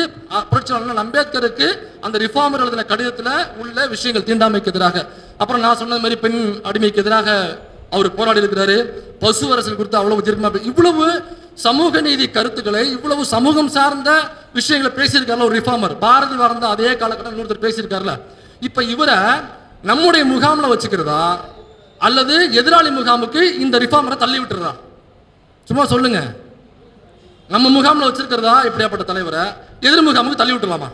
புரட்சியாளர் அம்பேத்கருக்கு அந்த ரிஃபார்மர் எழுதின கடிதத்தில் உள்ள விஷயங்கள் தீண்டாமைக்கு எதிராக. அப்புறம் நான் சொன்ன மாதிரி பெண் அடிமைக்கு எதிராக அவர் போராடி இருக்கிறாரு. பசு அரசியல் குறித்து அவ்வளவு தீர்க்கமா, இவ்வளவு சமூக நீதி கருத்துக்களை, இவ்வளவு சமூகம் சார்ந்த விஷயங்களை பேசியிருக்காருல ஒரு ரிஃபார்மர். பாரதி வாழ்ந்த அதே காலகட்டம் ஒருத்தர் பேசியிருக்காருல. இப்ப இவரை நம்முடைய முகாமில் வச்சுக்கிறதா அல்லது எதிராளி முகாமுக்கு இந்த ரிஃபார்மரை தள்ளி விட்டுறதா? சும்மா சொல்லுங்க. நம்ம முகாமில் வச்சிருக்கிறதா இப்படியாப்பட்ட தலைவரை எதிர் முகாமுக்கு தள்ளி விட்டுலாமா?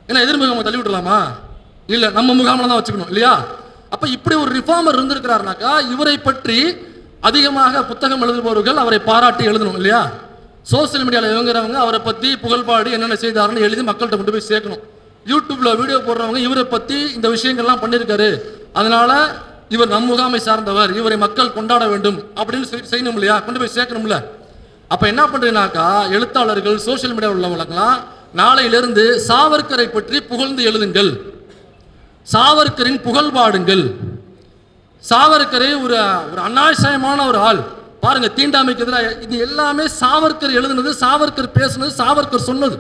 ஏன்னா எதிர் முகாமுக்கு தள்ளி விட்டுலாமா? இல்ல, நம்ம முகாமில் தான் வச்சுக்கணும் இல்லையா? அப்ப இப்படி ஒரு ரிஃபார்மர் இருந்திருக்கிறாருனாக்கா இவரை பற்றி அதிகமாக புத்தகம் எழுதுபவர்கள் அவரை பாராட்டி எழுதணும் இல்லையா? சோசியல் மீடியாவில் இவங்கிறவங்க அவரை பத்தி புகழ்பாடி என்னென்ன செய்தாருன்னு எழுதி மக்கள்கிட்ட கொண்டு போய் சேர்க்கணும். யூடியூப்ல வீடியோ போடுறவங்க இவரை பத்தி இந்த விஷயங்கள்லாம் பண்ணியிருக்காரு, அதனால இவர் நம் முகாமை சார்ந்தவர், இவரை மக்கள் கொண்டாட வேண்டும் அப்படின்னு செய்யணும் இல்லையா? கொண்டு போய் சேர்க்கணும்ல. அப்ப என்ன பண்றீங்கன்னாக்கா எழுத்தாளர்கள் சோசியல் மீடியாவில் உள்ளவங்களாம் நாளையிலிருந்து சாவர்கரை பற்றி புகழ்ந்து எழுதுங்கள், சாவர்கரின் புகழ் பாடுங்கள். சாவர்கரை ஒரு அநாயசமான ஒரு ஆள் பாருங்க, தீண்டாமைக்கு எதிராக. இது எல்லாமே சாவர்கர் எழுதுனது, சாவர்கர் பேசுனது, சாவர்கர் சொன்னது.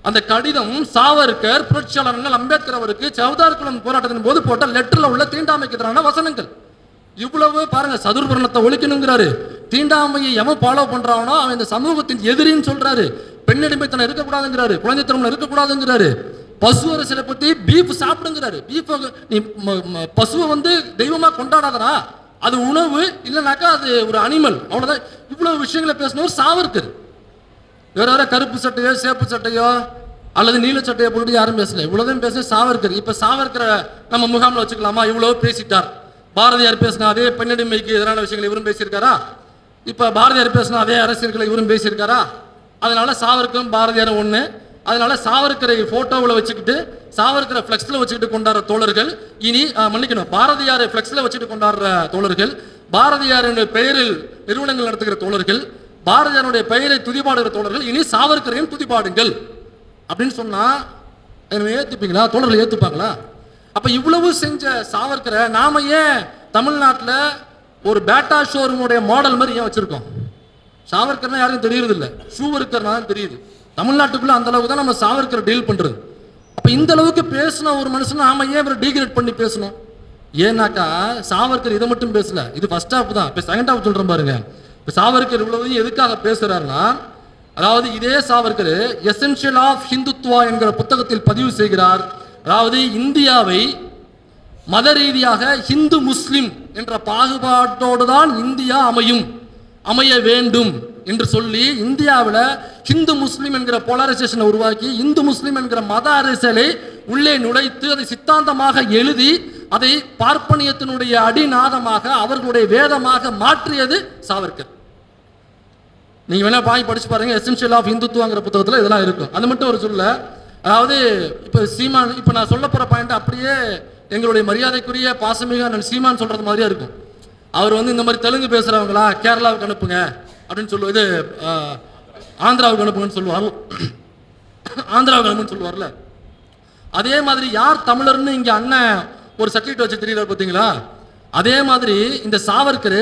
அந்த கடிதம் சாவர்கர் புரட்சியாளர் அம்பேத்கர் அவருக்கு சௌதார் குளம் போராட்டத்தின் போது போட்ட லெட்டர்ல உள்ள தீண்டாமைக்கு எதிரான வசனங்கள். இவ்வளவு பாருங்க, சதுர்வர்ணத்தை ஒழிக்கணுங்கிறாரு. தீண்டாமையை எவன் ஃபாலோ பண்றானோ அவன் இந்த சமூகத்தின் எதிரின்னு சொல்றாரு. பெண்ணடிமைத்தனம் இருக்கக்கூடாதுங்கிறாரு, குழந்தை திருமணம் இருக்கக்கூடாதுங்கிறாரு. பசு அரசியலை பத்தி பீஃப் சாப்பிடுங்கிறாரு. பீஃப் நீ பசுவை தெய்வமா கொண்டாடாதரா அது உணவு இல்லைனாக்கா அது ஒரு அனிமல், அவ்வளோதான். இவ்வளவு விஷயங்களை பேசினவர் சாவர்கர். வேற வேற கருப்பு சட்டையோ சேப்பு சட்டையோ அல்லது நீல சட்டையை போட்டு யாரும் பேசல, இவ்வளவுதான் பேச சாவர்கர். இப்ப சாவர்கரை நம்ம முகாமில் வச்சுக்கலாமா? இவ்வளவு பேசிட்டார். பாரதியார் பேசினா அதே பெண்ணடிமைக்கு எதிரான விஷயங்களை இவரும் பேசியிருக்காரா? இப்ப பாரதியார் பேசினா அதே அரசியல்களை இவரும் பேசியிருக்காரா? அதனால சாவர்கரும் பாரதியாரும் ஒண்ணு. அதனால சாவர்கரை போட்டோவில் வச்சுக்கிட்டு சாவர்கரை ஃபிளெக்ஸ்ல வச்சுக்கிட்டு கொண்டாடுற தோழர்கள் இனி மன்னிக்கணும், பாரதியாரை ஃபிளெக்ஸ்ல வச்சுட்டு கொண்டாடுற தோழர்கள், பாரதியாருடைய பெயரில் நிறுவனங்கள் நடத்துகிற தோழர்கள், பாரதியாருடைய பெயரை துதிபாடுகிற தோழர்கள் இனி சாவர்கரையும் துதிபாடுங்கள் அப்படின்னு சொன்னா ஏத்துப்பீங்களா? தோழர்கள் ஏத்துப்பாங்களா? அப்ப இவ்வளவு செஞ்ச சாவர்கரை நாம ஏன் தமிழ்நாட்டில் ஒரு பேட்டா ஷோரூமுடைய மாடல் மாதிரி ஏன் வச்சிருக்கோம்? சாவர்கர்னா யாருக்கும் தெரியறது இல்லை, ஷூவர்கர்னா தான் தெரியுது. தமிழ்நாட்டுக்குள்ள அந்த அளவுக்கு தான் நம்ம சாவர்கரை டீல் பண்றது. அப்ப இந்த அளவுக்கு பேசின ஒரு மனுஷன் நாம ஏன் இவரை டீக்ரேட் பண்ணி பேசணும்? ஏன்னாக்கா சாவர்கர் இதை மட்டும் பேசல, இது ஃபர்ஸ்ட் ஹாஃப் தான். இப்ப செகண்ட் ஹாஃப் சொல்றேன் பாருங்க. இப்ப சாவர்கர் இவ்வளவு எதுக்காக பேசுறாருன்னா, அதாவது இதே சாவர்கர் எசென்ஷியல் ஆஃப் ஹிந்துத்வா என்கிற புத்தகத்தில் பதிவு செய்கிறார். அதாவது இந்தியாவை மத ரீதியாக ஹிந்து முஸ்லிம் என்ற பாகுபாட்டோடு தான் இந்தியா அமைய வேண்டும் என்று சொல்லி இந்தியாவில் ஹிந்து முஸ்லிம் என்கிற போலரைசேஷனை உருவாக்கி இந்து முஸ்லிம் என்கிற மத அரசியலை உள்ளே நுழைத்து அதை சித்தாந்தமாக எழுதி அதை பார்ப்பனியத்தினுடைய அடிநாதமாக அவர்களுடைய வேதமாக மாற்றியது சாவர்கர். நீங்க வேணா படிச்சு பாருங்க, எசென்ஷியல் ஆஃப் ஹிந்துத்துவங்கிற புத்தகத்தில் இதெல்லாம் இருக்கும். அது மட்டும் ஒரு சொல்ல, அதாவது இப்போ சீமான், இப்போ நான் சொல்ல போற பாயிண்ட் அப்படியே எங்களுடைய மரியாதைக்குரிய பாசமிக சீமான் சொல்றது மாதிரியா இருக்கும். அவர் இந்த மாதிரி தெலுங்கு பேசுறவங்களா கேரளாவுக்கு அனுப்புங்க அப்படின்னு சொல்லுவது, ஆந்திராவுக்கு அனுப்புங்கன்னு சொல்லுவார், ஆந்திராவுக்கு அனுப்புன்னு சொல்லுவார்ல. அதே மாதிரி யார் தமிழர்னு இங்க அண்ணன் ஒரு சர்டிஃபிகேட் வச்சு தெரியல பார்த்தீங்களா? அதே மாதிரி இந்த சாவர்கர்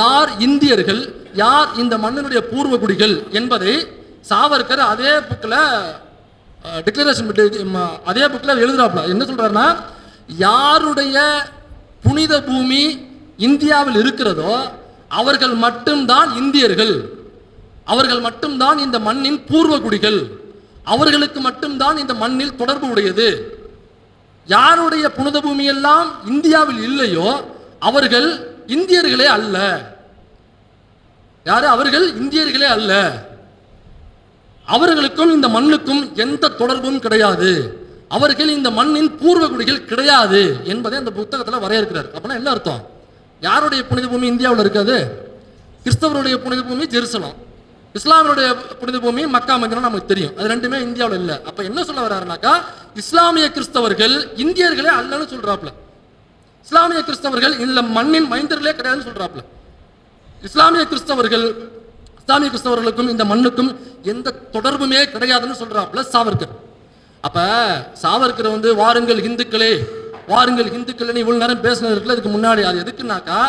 யார் இந்தியர்கள், யார் இந்த மண்ணினுடைய பூர்வ குடிகள் என்பதை சாவர்கர் அதே புக்கில் டிக்ளரேஷன் அதே புக்கில் எழுதுறாப்ல. என்ன சொல்றாருன்னா, யாருடைய புனித பூமி இந்தியாவில் இருக்கிறதோ அவர்கள் மட்டும்தான் இந்தியர்கள், அவர்கள் மட்டும்தான் இந்த மண்ணின் பூர்வ குடிகள், அவர்களுக்கு மட்டும்தான் இந்த மண்ணில் தொடர்பு உடையது. யாருடைய புனித பூமி எல்லாம் இந்தியாவில் இல்லையோ அவர்கள் இந்தியர்களே அல்ல. யாரு? அவர்கள் இந்தியர்களே அல்ல. அவர்களுக்கும் இந்த மண்ணுக்கும் எந்த தொடர்பும் கிடையாது, அவர்கள் இந்த மண்ணின் பூர்வ குடிகள் கிடையாது என்பதை அந்த புத்தகத்தில் வரையறுக்கிறார். அப்படின்னா என்ன அர்த்தம்? யாருடைய புனித பூமி இந்தியாவில் இருக்காது? கிறிஸ்தவருடைய புனித பூமி ஜெருசலம், இஸ்லாமியருடைய புனித பூமி மக்கா மதீனா நமக்கு தெரியும். அது ரெண்டுமே இந்தியாவில் இல்லை. அப்ப என்ன சொல்ல வர்றாருனாக்கா, இஸ்லாமிய கிறிஸ்தவர்கள் இந்தியர்களே அல்லன்னு சொல்றாப்ல. இஸ்லாமிய கிறிஸ்தவர்கள் இந்த மண்ணின் மைந்தர்களே கிடையாதுன்னு சொல்றாப்ல. இஸ்லாமிய கிறிஸ்தவர்களுக்கும் இந்த மண்ணுக்கும் எந்த தொடர்புமே கிடையாதுன்னு சொல்றாப்ல சாவர்கர். அப்ப சாவர்கர் வாருங்கள் இந்துக்களே, வாருங்கள் இந்துக்கள் இவ்வளவு நேரம் பேசினது இருக்குல்ல, இதுக்கு முன்னாடி அது எதுக்குன்னாக்கா,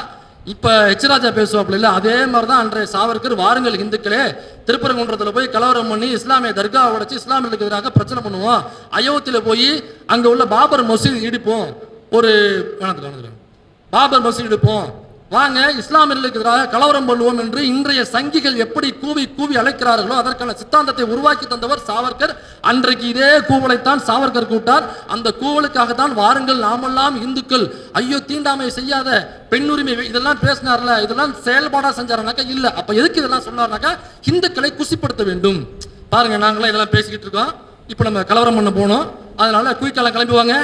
இப்ப எச்ராஜா பேசுவாப்ல இல்ல, அதே மாதிரிதான் அன்றைய சாவர்கர் வாருங்கள் இந்துக்களே, திருப்பரங்குன்றத்தில் போய் கலவரம் பண்ணி இஸ்லாமிய தர்காவை உடைச்சு இஸ்லாமியர்களுக்கு எதிராக பிரச்சனை பண்ணுவோம், அயோத்தியில போய் அங்க உள்ள பாபர் மசூதி இடிப்போம், ஒரு பாபர் மசூதி இடிப்போம், வாங்க இஸ்லாமியர்களுக்கு எதிராக கலவரம் பண்ணுவோம் என்று இன்றைய சங்கிகள் எப்படி கூவி கூவி அழைக்கிறார்களோ அதற்கான சித்தாந்தத்தை உருவாக்கி தந்தவர் சாவர்கர். அன்றைக்கு இதே கூவலைத்தான் சாவர்கர் கூட்டார். அந்த கூவலுக்காக தான் வாருங்கள் நாமெல்லாம் இந்துக்கள், ஐயோ தீண்டாமை செய்யாத, பெண்ணுரிமை, இதெல்லாம் பேசினார்ல, இதெல்லாம் செயல்பாடா செஞ்சாருனாக்கா இல்ல. அப்ப எதுக்கு இதெல்லாம் சொன்னார்னாக்கா, இந்துக்களை குசிப்படுத்த வேண்டும். பாருங்க, நாங்களாம் இதெல்லாம் பேசிக்கிட்டு இருக்கோம், இப்ப நம்ம கலவரம் பண்ண போனோம், அதனால குயிக்காலம் கிளம்புவாங்க,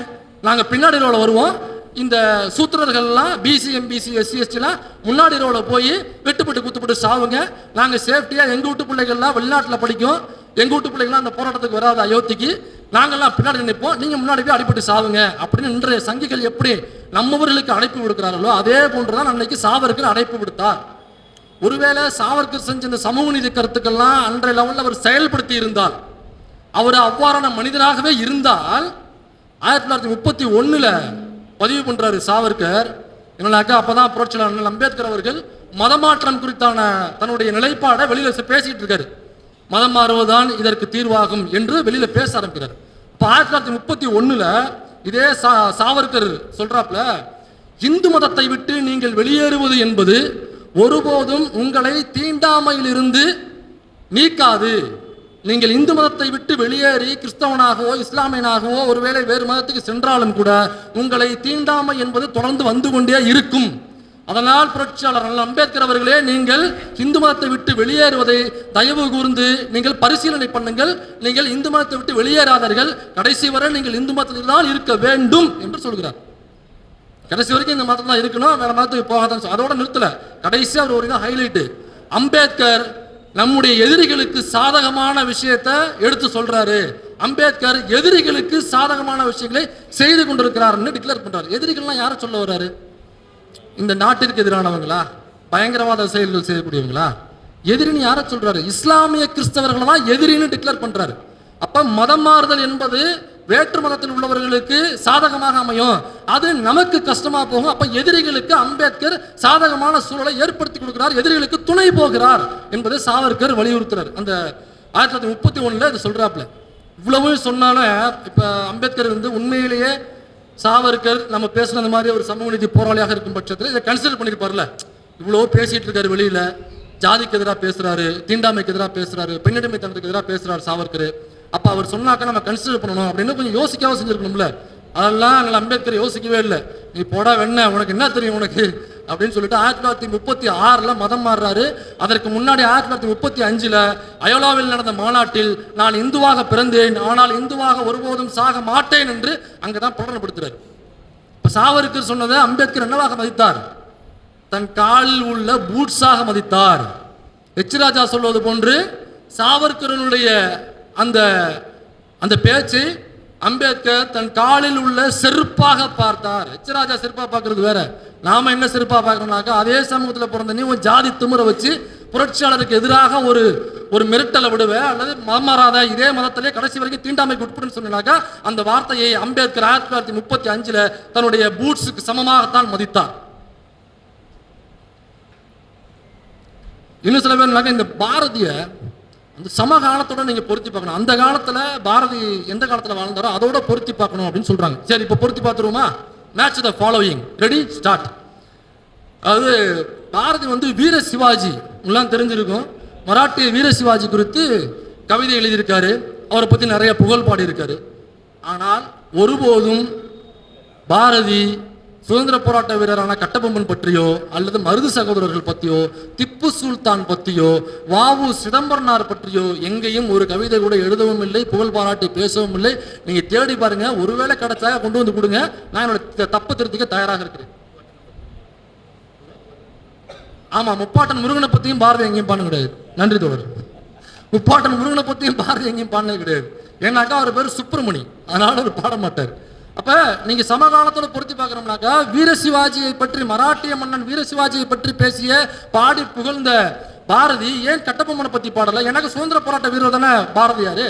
நாங்க பின்னாடி ரோல வருவோம், இந்த சூத்திரர்கள்லாம் பிசி எம்பிசி எஸ்சி எஸ்டிலாம் முன்னாடி ரோல போய் வெட்டுப்பட்டு குத்துப்பட்டு சாவுங்க, நாங்க சேஃப்டியா, எங்க வீட்டு பிள்ளைகள்லாம் வெளிநாட்டில் படிக்கும், எங்க வீட்டு பிள்ளைகள்லாம் அந்த போராட்டத்துக்கு வராது அயோத்திக்கு, நாங்கெல்லாம் பின்னாடி நிற்போம், நீங்க முன்னாடி போய் அடிப்பட்டு சாவுங்க அப்படின்னு இன்றைய சங்கிகள் எப்படி நம்மவர்களுக்கு அழைப்பு விடுக்கிறார்களோ அதே போன்றுதான் அன்னைக்கு சாவர்கர் அழைப்பு விடுத்தார். ஒருவேளை சாவர்கர் செஞ்ச இந்த சமூக நீதி கருத்துக்கள்லாம் அன்றைய லெவலில் அவர் செயல்படுத்தி இருந்தால், அவர் அவ்வாறான மனிதனாகவே இருந்தால் 1931 பதிவு பண்றாரு சாவர்கர். என்னன்னாக்கா, அப்பதான் புரட்சியாளர் அண்ணல் அம்பேத்கர் அவர்கள் மதமாற்றம் குறித்தான தன்னுடைய நிலைப்பாடை வெளியில பேசிட்டு இருக்காரு. மதம் மாறுவதுதான் இதற்கு தீர்வாகும் என்று வெளியில பேச ஆரம்பிக்கிறார். இப்ப 1931 இதே சாவர்கர் சொல்றாப்ல, இந்து மதத்தை விட்டு நீங்கள் வெளியேறுவது என்பது ஒருபோதும் உங்களை தீண்டாமையிலிருந்து நீக்காது. நீங்கள் இந்து மதத்தை விட்டு வெளியேறி கிறிஸ்தவனாகவோ இஸ்லாமியனாகவோ ஒருவேளை வேறு மதத்துக்கு சென்றாலும் கூட உங்களை தீண்டாமை என்பது தொடர்ந்து வந்து கொண்டே இருக்கும். அதனால் புரட்சியாளர் அம்பேத்கர் அவர்களே, நீங்கள் இந்து மதத்தை விட்டு வெளியேறுவதை தயவு கூர்ந்து நீங்கள் பரிசீலனை பண்ணுங்கள். நீங்கள் இந்து மதத்தை விட்டு வெளியேறாதீர்கள், கடைசி வரை நீங்கள் இந்து மதத்தில் தான் இருக்க வேண்டும் என்று சொல்கிறார். கடைசி வரைக்கும் இந்த மதத்தில் தான் இருக்கணும், வேற மதத்துக்கு போகாதான். அதோட நிறுத்தல, கடைசி அவர் ஒரு ஹைலைட். அம்பேத்கர் நம்முடைய எதிரிகளுக்கு சாதகமான விஷயத்தை எடுத்து சொல்றாரு. அம்பேத்கர் எதிரிகளுக்கு சாதகமான விஷயங்களை செய்து கொண்டிருக்கிறார் டிக்ளேர் பண்றாரு. எதிரிகள்லாம் யாரை சொல்ல வர்றாரு? இந்த நாட்டிற்கு எதிரானவங்களா, பயங்கரவாத செயல்கள் செய்யக்கூடியவங்களா? எதிரின்னு யாரை சொல்றாரு? இஸ்லாமிய கிறிஸ்தவர்களை தான் எதிரின்னு டிக்ளேர் பண்றாரு. அப்ப மதம் மாறுதல் என்பது வேற்று மதத்தில் உள்ளவர்களுக்கு சாதகமாக அமையும், அது நமக்கு கஷ்டமா போகும். அப்ப எதிரிகளுக்கு அம்பேத்கர் சாதகமான சூழலை ஏற்படுத்தி கொடுக்கிறார், எதிரிகளுக்கு துணை போகிறார் என்பதை சாவர்கர் வலியுறுத்துறார். அந்த 1931 இது சொல்றாப்ல. இவ்வளவு சொன்னாலும் இப்ப அம்பேத்கர் உண்மையிலேயே சாவர்கர் நம்ம பேசுன அந்த மாதிரி ஒரு சமூக நீதி போராளியாக இருக்கும் பட்சத்தில் இதை கன்சிடர் பண்ணிருப்பார்ல. இவ்வளவு பேசிட்டு இருக்காரு, வெளியில ஜாதிக்கு எதிராக பேசுறாரு, தீண்டாமைக்கு எதிராக பேசுறாரு, பெண்ணடிமைத்தனத்துக்கு எதிராக பேசுறாரு சாவர்கர். அப்ப அவர் சொன்னாக்க நம்ம கன்சிடர் பண்ணணும் அப்படின்னு கொஞ்சம் யோசிக்காம செஞ்சிருக்கணும்ல. அதெல்லாம் எங்களை அம்பேத்கர் யோசிக்கவே இல்லை. நீ போடா வெண்ண, உனக்கு என்ன தெரியும் உனக்கு அப்படின்னு சொல்லிட்டு 1936 மதம் மாறுறாரு. அதற்கு முன்னாடி 1935 அயோலாவில் நடந்த மாநாட்டில் நான் இந்துவாக பிறந்தேன், ஆனால் இந்துவாக ஒருபோதும் சாக மாட்டேன் என்று அங்கதான் பிரகடனப்படுத்துறாரு. இப்ப சாவர்கர் சொன்னதை அம்பேத்கர் என்னவாக மதித்தார்? தன் காலில் உள்ள பூட்ஸாக மதித்தார். எச் ராஜா சொல்வது போன்று சாவர்கரனுடைய அந்த அந்த பேச்சை அம்பேத்கர் தன் காலில் உள்ள செருப்பாக பார்த்தார். எச் ராஜா செருப்பா பார்க்கறது வேற, நாம என்ன செருப்பா பார்க்கணும்னாக்கா அதே சமூகத்தில் பிறந்த நீ ஒரு ஜாதி திமிரை வச்சு புரட்சியாளருக்கு எதிராக ஒரு மிரட்டலை விடுவே, அல்லது மதம் மாறாத இதே மதத்திலே கடைசி வரைக்கும் தீண்டாமைக்கு உட்படுன்னு சொன்னாக்கா அந்த வார்த்தையை அம்பேத்கர் 1935 தன்னுடைய பூட்ஸுக்கு சமமாகத்தான் மதித்தார். இன்னும் சில பேர் இந்த பாரதிய அந்த சமகாலத்தோட நீங்க பொருத்தி பார்க்கணும். அந்த காலத்துல பாரதி எந்த காலத்துல வாழ்ந்தாரோ அதோட பொருத்தி பார்க்கணும் அப்படின்னு சொல்றாங்க. சரி, இப்ப பொருத்தி பார்த்துருவோமா? Match the following, ready, start. அதாவது பாரதி வீர சிவாஜி எல்லாம் தெரிஞ்சிருக்கும். மராட்டிய வீர சிவாஜி குறித்து கவிதை எழுதியிருக்காரு, அவரை பத்தி நிறைய புகழ் பாடி இருக்காரு. ஆனால் ஒருபோதும் பாரதி சுதந்திர போராட்ட வீரரான கட்டபொம்மன் பற்றியோ அல்லது மருது சகோதரர்கள் பற்றியோ திப்பு சுல்தான் பற்றியோ வாவு சிதம்பரனார் பற்றியோ எங்கேயும் ஒரு கவிதை கூட எழுதவும் இல்லை, புகழ் பாராட்டி பேசவும் இல்லை. நீங்க தேடி பாருங்க, ஒருவேளை கிடைச்சா கொண்டு வந்து கொடுங்க, நான் என்னோட தப்பு திருத்திக்க தயாராக இருக்கிறேன். ஆமா, முப்பாட்டன் முருகனை பத்தியும் பாரதி எங்கேயும் பாடினது கிடையாது. நன்றி தோழர். முப்பாட்டன் முருகனை பத்தியும் பாரதி எங்கேயும் பாடினது கிடையாது. ஏன்னாக்கா அவர் பேர் சுப்பிரமணி, அதனால அவர் பாட மாட்டார். அப்ப நீங்க சமகாலத்தோட பொருத்தி பார்க்கணும்னாக்கா வீர சிவாஜியை பற்றி, மராட்டிய மன்னன் வீர சிவாஜியை பற்றி பேசிய பாடி புகழ்ந்த பாரதி ஏன் கட்டபொம்மனை பத்தி பாடல? எனக்கு சுதந்திர போராட்ட வீரர் தானே பாரதியாரு.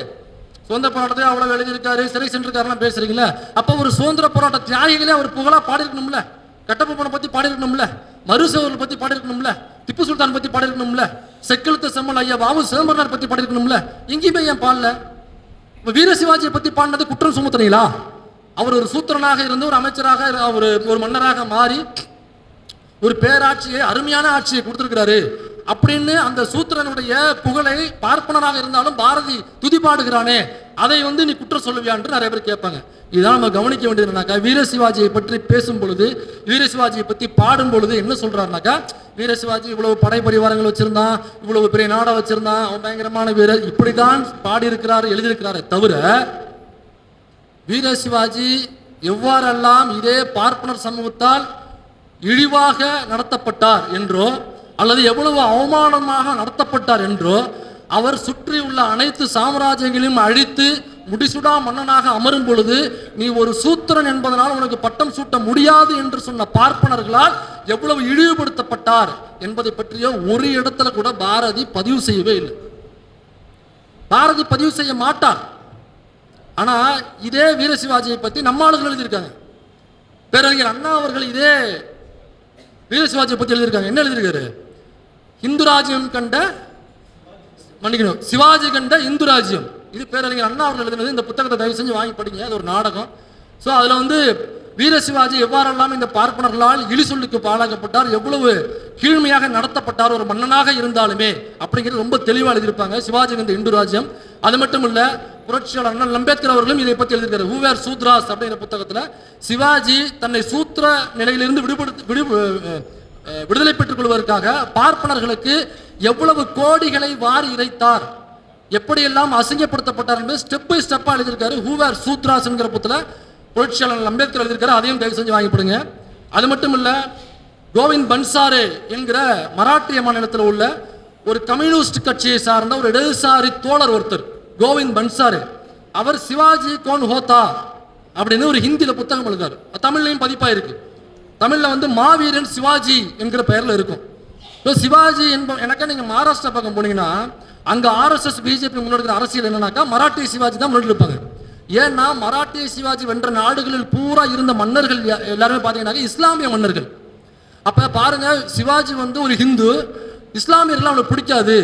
சுதந்திர போராட்டத்தை அவ்வளவு எழுதியிருக்காரு, சிறை சென்றிருக்காருலாம் பேசுறீங்களா? அப்ப ஒரு சுதந்திர போராட்ட தியாகிகளே அவர் புகழா பாடிருக்கணும்ல, கட்டபொம்மனை பத்தி பாடிருக்கணும்ல, மருசவர்கள் பத்தி பாடிருக்கணும்ல, திப்பு சுல்தான் பத்தி பாடிருக்கணும்ல, செக்கெழுத்த செம்மல் ஐயா வாவு சிதம்பரனார் பத்தி பாடிருக்கணும்ல. எங்கேயுமே ஏன் பாடல? வீர சிவாஜியை பத்தி பாடினது குற்றம் சுமத்துறீங்களா? அவர் ஒரு சூத்திரனாக இருந்து ஒரு அமைச்சராக ஒரு மன்னராக மாறி ஒரு பேராட்சியை, அருமையான ஆட்சியை கொடுத்திருக்கிறாரு அப்படின்னு அந்த சூத்திரனுடைய புகழை பார்ப்பனராக இருந்தாலும் பாரதி துதிப்பாடுகிறானே, அதை நீ குற்றம் சொல்லுவியா என்று நிறைய பேர் கேட்பாங்க. இதுதான் நம்ம கவனிக்க வேண்டியதுனாக்கா, வீர சிவாஜியை பற்றி பேசும் பொழுது, வீர சிவாஜியை பற்றி பாடும் பொழுது என்ன சொல்றாருனாக்கா, வீர சிவாஜி இவ்வளவு படை பரிவாரங்கள் வச்சிருந்தான், இவ்வளவு பெரிய நாடை வச்சிருந்தான், அவன் பயங்கரமான வீரர், இப்படிதான் பாடியிருக்கிறார், எழுதியிருக்கிறாரே தவிர வீர சிவாஜி எவ்வாறெல்லாம் இதே பார்ப்பனர் சமூகத்தால் இழிவாக நடத்தப்பட்டார் என்றோ அல்லது எவ்வளவு அவமானமாக நடத்தப்பட்டார் என்றோ, அவர் சுற்றியுள்ள அனைத்து சாம்ராஜ்யங்களையும் அழித்து முடிசுடா மன்னனாக அமரும் பொழுது நீ ஒரு சூத்திரன் என்பதனால் உனக்கு பட்டம் சூட்ட முடியாது என்று சொன்ன பார்ப்பனர்களால் எவ்வளவு இழிவுபடுத்தப்பட்டார் என்பதை பற்றிய ஒரு இடத்துல கூட பாரதி பதிவு செய்யவே இல்லை. பாரதி பதிவு செய்ய மாட்டார். ஆனா இதே வீர சிவாஜியை பத்தி நம்ம ஆளுகள் எழுதியிருக்காங்க. பேரறிஞர் அண்ணா அவர்கள் இதே வீர சிவாஜியை பத்தி எழுதியிருக்காங்க. என்ன எழுதியிருக்காரு? இந்து ராஜ்யம் கண்ட, மன்னிக்கணும், சிவாஜி கண்ட இந்து ராஜ்யம். இது பேரறிஞர் அண்ணா அவர்கள் எழுதினது. இந்த புத்தகத்தை தயவு செஞ்சு வாங்கி படிங்க, அது ஒரு நாடகம். ஸோ அதுல வீர சிவாஜி எவ்வாறெல்லாம் இந்த பார்ப்பனர்களால் இழி சொல்லுக்கு பாழாக்கப்பட்டார், எவ்வளவு கீழ்மையாக நடத்தப்பட்டார் ஒரு மன்னனாக இருந்தாலுமே அப்படிங்கிறது ரொம்ப தெளிவாக எழுதியிருப்பாங்க. சிவாஜி கண்ட இந்து ராஜ்யம். அது மட்டும் இல்ல, புரட்சியாளர் அண்ணல் அம்பேத்கர் அவர்களும் இதை பற்றி எழுதியிருக்காரு. ஹூவேர் சூத்ராஸ் அப்படிங்கிற புத்தகத்துல சிவாஜி தன்னை சூத்திர நிலையிலிருந்து விடுதலை பெற்றுக் கொள்வதற்காக பார்ப்பனர்களுக்கு எவ்வளவு கோடிகளை வாரி இறைத்தார், எப்படியெல்லாம் அசிங்கப்படுத்தப்பட்டார் என்பது ஸ்டெப் பை ஸ்டெப்பா எழுதியிருக்காரு. ஹூவர் சூத்ராஸ் என்கிற புத்தகத்தில் புரட்சியாளர் அம்பேத்கர் எழுதியிருக்காரு. அதையும் தயவு செஞ்சு வாங்கிப்படுங்க. அது மட்டும் இல்ல, கோவிந்த் பன்சாரே என்கிற மராட்டிய மாநிலத்தில் உள்ள ஒரு கம்யூனிஸ்ட் கட்சியை சார்ந்த ஒரு இடதுசாரி தோழர் ஒருத்தர், கோவிந்த் பன்சாரே, அவர் சிவாஜி கோன் ஹோத்தா அப்படின்னு ஒரு ஹிந்தியில புத்தகம் எழுதாரு. தமிழ்லையும் பதிப்பா இருக்கு. தமிழ்ல மாவீரன் சிவாஜி என்கிற பெயர்ல இருக்கும். சிவாஜி எனக்கு நீங்க மகாராஷ்டிரா பக்கம் போனீங்கன்னா அங்க ஆர்எஸ்எஸ் பிஜேபி முன்னெடுக்கிற அரசியல் என்னன்னாக்கா மராட்டிய சிவாஜி தான் முன்னெடுப்பாங்க. ஏன்னா மராட்டிய சிவாஜி வென்ற நாடுகளில் பூரா இருந்த மன்னர்கள் எல்லாருமே பாத்தீங்கன்னா இஸ்லாமிய மன்னர்கள். அப்ப பாருங்க, சிவாஜி ஒரு ஹிந்து, இஸ்லாமியர்கள் அவனுக்கு பிடிக்காது,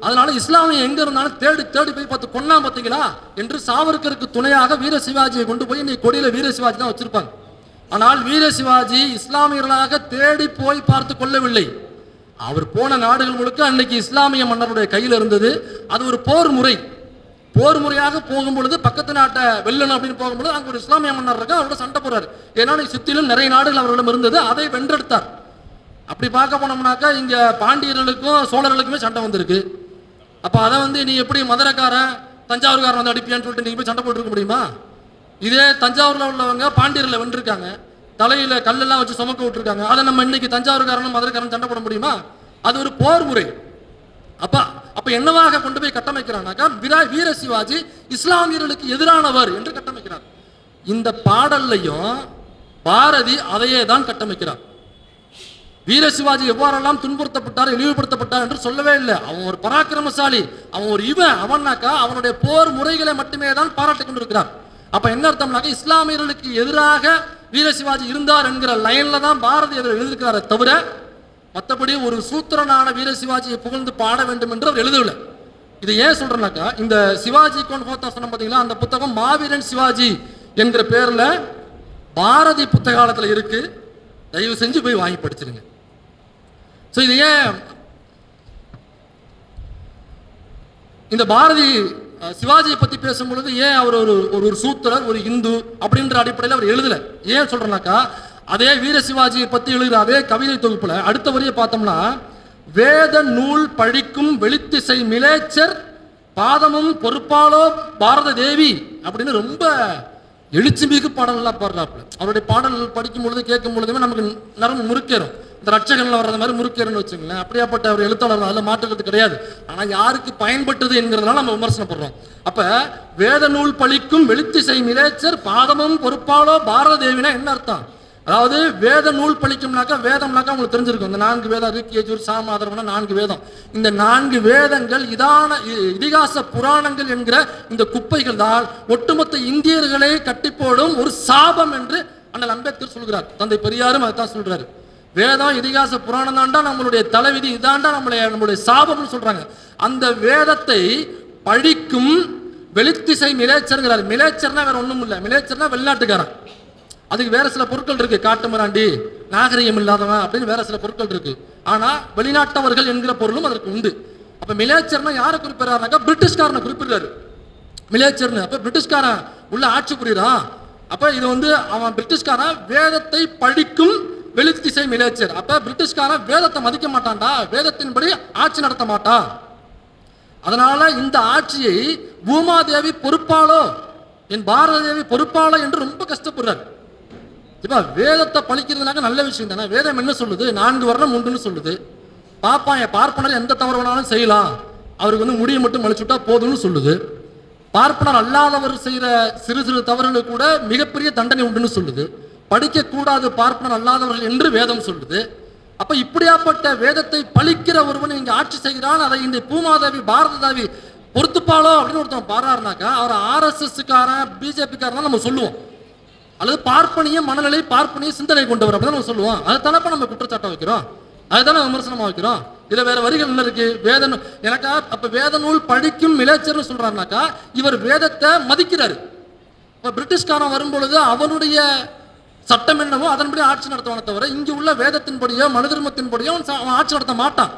அதனால இஸ்லாமிய எங்க இருந்தாலும் தேடி தேடி போய் பார்த்து கொன்னா பார்த்தீங்களா என்று சாவர்கருக்கு துணையாக வீர சிவாஜியை கொண்டு போய் இன்னைக்கு கொடியில வீர சிவாஜி தான் வச்சிருப்பாங்க. ஆனால் வீர சிவாஜி இஸ்லாமியர்களாக தேடி போய் பார்த்து கொள்ளவில்லை. அவர் போன நாடுகள் முழுக்க அன்னைக்கு இஸ்லாமிய மன்னருடைய கையில் இருந்தது. அது ஒரு போர் முறை. போர் முறையாக போகும்பொழுது பக்கத்து நாட்டை வெல்லணும் அப்படின்னு போகும்பொழுது அங்க ஒரு இஸ்லாமிய மன்னர் இருக்க அவரோட சண்டை போறாரு. ஏன்னா சுத்திலும் நிறைய நாடுகள் அவர்களிடம் இருந்தது, அதை வென்றெடுத்தார். அப்படி பார்க்க போனோம்னாக்கா இங்க பாண்டியர்களுக்கும் சோழர்களுக்குமே சண்டை வந்திருக்கு. அப்ப அதை நீ எப்படி மதுரைக்காரன் தஞ்சாவூர்காரன் அடிப்பியான்னு சொல்லிட்டு நீங்க போய் சண்டை போட்டுருக்க முடியுமா? இதே தஞ்சாவூர்ல உள்ளவங்க பாண்டியர்ல வென்றிருக்காங்க, தலையில கல்லெல்லாம் வச்சு சுமக்க விட்டுருக்காங்க. அதை நம்ம இன்னைக்கு தஞ்சாவூர்காரனும் மதுரைக்காரன் சண்டை போட முடியுமா? அது ஒரு போர் முறை. அப்ப என்னவாக கொண்டு போய் கட்டமைக்கிறானாக்கா வீர சிவாஜி இஸ்லாமியர்களுக்கு எதிரானவர் என்று கட்டமைக்கிறார். இந்த பாடல்லையும் பாரதி அதையே தான் கட்டமைக்கிறார். வீர சிவாஜி எவ்வாறெல்லாம் துன்புறுத்தப்பட்டார், இழிவுபடுத்தப்பட்டார் என்று சொல்லவே இல்லை. அவன் ஒரு பராக்கிரமசாலி, அவன் ஒரு அவனாக்கா அவனுடைய போர் முறைகளை மட்டுமே தான் பாராட்டிக் கொண்டிருக்கிறார். அப்ப என்ன அர்த்தம்னாக்க இஸ்லாமியர்களுக்கு எதிராக வீர சிவாஜி இருந்தார் என்கிற லைன்ல தான் பாரதி எழுதியிருக்கிறாரே தவிர மற்றபடி ஒரு சூத்திரனான வீர சிவாஜியை புகழ்ந்து பாட வேண்டும் என்று அவர் எழுதவில்லை. இது ஏன் சொல்றேன்னாக்கா, இந்த சிவாஜி கோன் ஹோத்தா சொன்ன பாத்தீங்களா, அந்த புத்தகம் மாவீரன் சிவாஜி என்கிற பேர்ல பாரதி புத்தகாலத்துல இருக்கு. தயவு செஞ்சு போய் வாங்கி படிச்சிருங்க. இது ஏன் இந்த பாரதி சிவாஜியை பத்தி பேசும் பொழுது ஏன் அவர் ஒரு சூத்திரர், ஒரு இந்து அப்படின்ற அடிப்படையில் அவர் எழுதல? ஏன் சொல்றேன்னாக்கா, அதே வீர சிவாஜியை பத்தி எழுதுற அதே கவிதை தொகுப்புல அடுத்த வரியை பார்த்தோம்னா, வேத நூல் பழிக்கும் வெளித்திசை மிலேச்சர் பாதமும் பொறுப்பாளோ பாரத தேவி அப்படின்னு ரொம்ப எழுச்சிமிகு பாடல்கள்லாம் பாடுறாப்புல. அவருடைய பாடல்கள் படிக்கும் பொழுது கேட்கும் பொழுதுமே நமக்கு நரம்பு முறுக்கேறும். இந்த ரட்சகன்ல வர்றது மாதிரி முறுக்கேறுன்னு வச்சுங்களேன். அப்படியாப்பட்ட அவர் எழுத்தாளர், அதில் மாற்றுறது கிடையாது. ஆனா யாருக்கு பயன்பட்டது என்கிறதுனால நம்ம விமர்சனப்படுறோம். அப்ப வேத நூல் பழிக்கும் வெளித்திசை மிலேச்சர் பாதமும் பொறுப்பாளோ பாரத தேவினா என்ன அர்த்தம்? அதாவது வேத நூல் பழிக்கும்னாக்கா, வேதம்னாக்கா உங்களுக்கு தெரிஞ்சிருக்கும். இந்த 4 வேதம் ரிக் யஜுர் சாம அதர்வன 4 வேதம். இந்த 4 வேதங்கள் இதிகாச புராணங்கள் என்கிற இந்த குப்பைகள் தான் ஒட்டுமொத்த இந்தியர்களை கட்டிப்போடும் ஒரு சாபம் என்று அண்ணல் அம்பேத்கர் சொல்கிறார். தந்தை பெரியாரும் அதைத்தான் சொல்றாரு. வேதம் இதிகாச புராணம் தாண்டா நம்மளுடைய தலைவிதி, இதாண்டா நம்மளுடைய சாபம்னு சொல்றாங்க. அந்த வேதத்தை பழிக்கும் வெளித்திசை மிலேச்சர்ங்கிறார். மிலேச்சர்னா வேற ஒண்ணும் இல்லை. மிலேச்சர்னா வெளிநாட்டுக்காரன். அதுக்கு வேற சில பொருட்கள் இருக்கு, காட்டு மிராண்டி, நாகரிகம் இல்லாதவன் அப்படின்னு வேற சில பொருட்கள் இருக்கு. ஆனா வெளிநாட்டவர்கள் என்கிற பொருளும் அதற்கு உண்டு. அப்ப மிலேச்சர்னா யாரை குறிப்பிடுறாருனாக்கா, பிரிட்டிஷ்காரனை குறிப்பிடுறாரு மிலேச்சர்னு. அப்ப பிரிட்டிஷ்காரன் உள்ள ஆட்சி புரியுறான். அப்ப இது அவன் பிரிட்டிஷ்காரன் வேதத்தை பழிக்கும் வெளித்திசை மிலேச்சர். அப்ப பிரிட்டிஷ்காரன் வேதத்தை மதிக்க மாட்டான்டா, வேதத்தின்படி ஆட்சி நடத்த மாட்டான். அதனால இந்த ஆட்சியை பூமாதேவி பொறுப்பாளோ, என் பாரத தேவி பொறுப்பாளோ என்று ரொம்ப கஷ்டப்படுறாரு. இப்ப வேதத்தை பழிக்கிறதுனாக்க நல்ல விஷயம் தானே. வேதம் என்ன சொல்லுது? 4 வருடம் உண்டுன்னு சொல்லுது. பாப்பான் பார்ப்பனர் எந்த தவறு வேணாலும் செய்யலாம், அவருக்கு முடியை மட்டும் அழிச்சுட்டா போதும்னு சொல்லுது. பார்ப்பனர் அல்லாதவர் செய்யற சிறு சிறு தவறுகளுக்கு கூட மிகப்பெரிய தண்டனை உண்டுன்னு சொல்லுது. படிக்க கூடாது பார்ப்பனர் அல்லாதவர்கள் என்று வேதம் சொல்லுது. அப்ப இப்படியாப்பட்ட வேதத்தை பழிக்கிற ஒருவன் இங்க ஆட்சி செய்கிறான். அதை இந்த பூமாதேவி பாரத தேவி பொறுத்துப்பாளோ அப்படின்னு ஒருத்தன் பாராருனாக்கா, அவர் ஆர்எஸ்எஸ்காரன் பிஜேபிக்காரன் நம்ம சொல்லுவோம். அல்லது பார்ப்பனிய மனநிலை, பார்ப்பனிய சிந்தனை கொண்டவர் அப்படின்னு நம்ம சொல்லுவோம். அதை தானப்ப நம்ம குற்றச்சாட்டை வைக்கிறோம், அதுதானே விமர்சனமா வைக்கிறோம். இதுல வேற வரிகள் என்ன இருக்கு? வேத எனக்கா அப்ப வேத நூல் பழிக்கும் மிலேச்சர்னு சொல்றாருனாக்கா, இவர் வேதத்தை மதிக்கிறாரு. இப்ப பிரிட்டிஷ்காரன் வரும்பொழுது அவனுடைய சட்டம் என்னவோ அதன்படி ஆட்சி நடத்துவானே தவிர இங்க உள்ள வேதத்தின்படியோ மனு தர்மத்தின்படியோ அவன் ஆட்சி நடத்த மாட்டான்.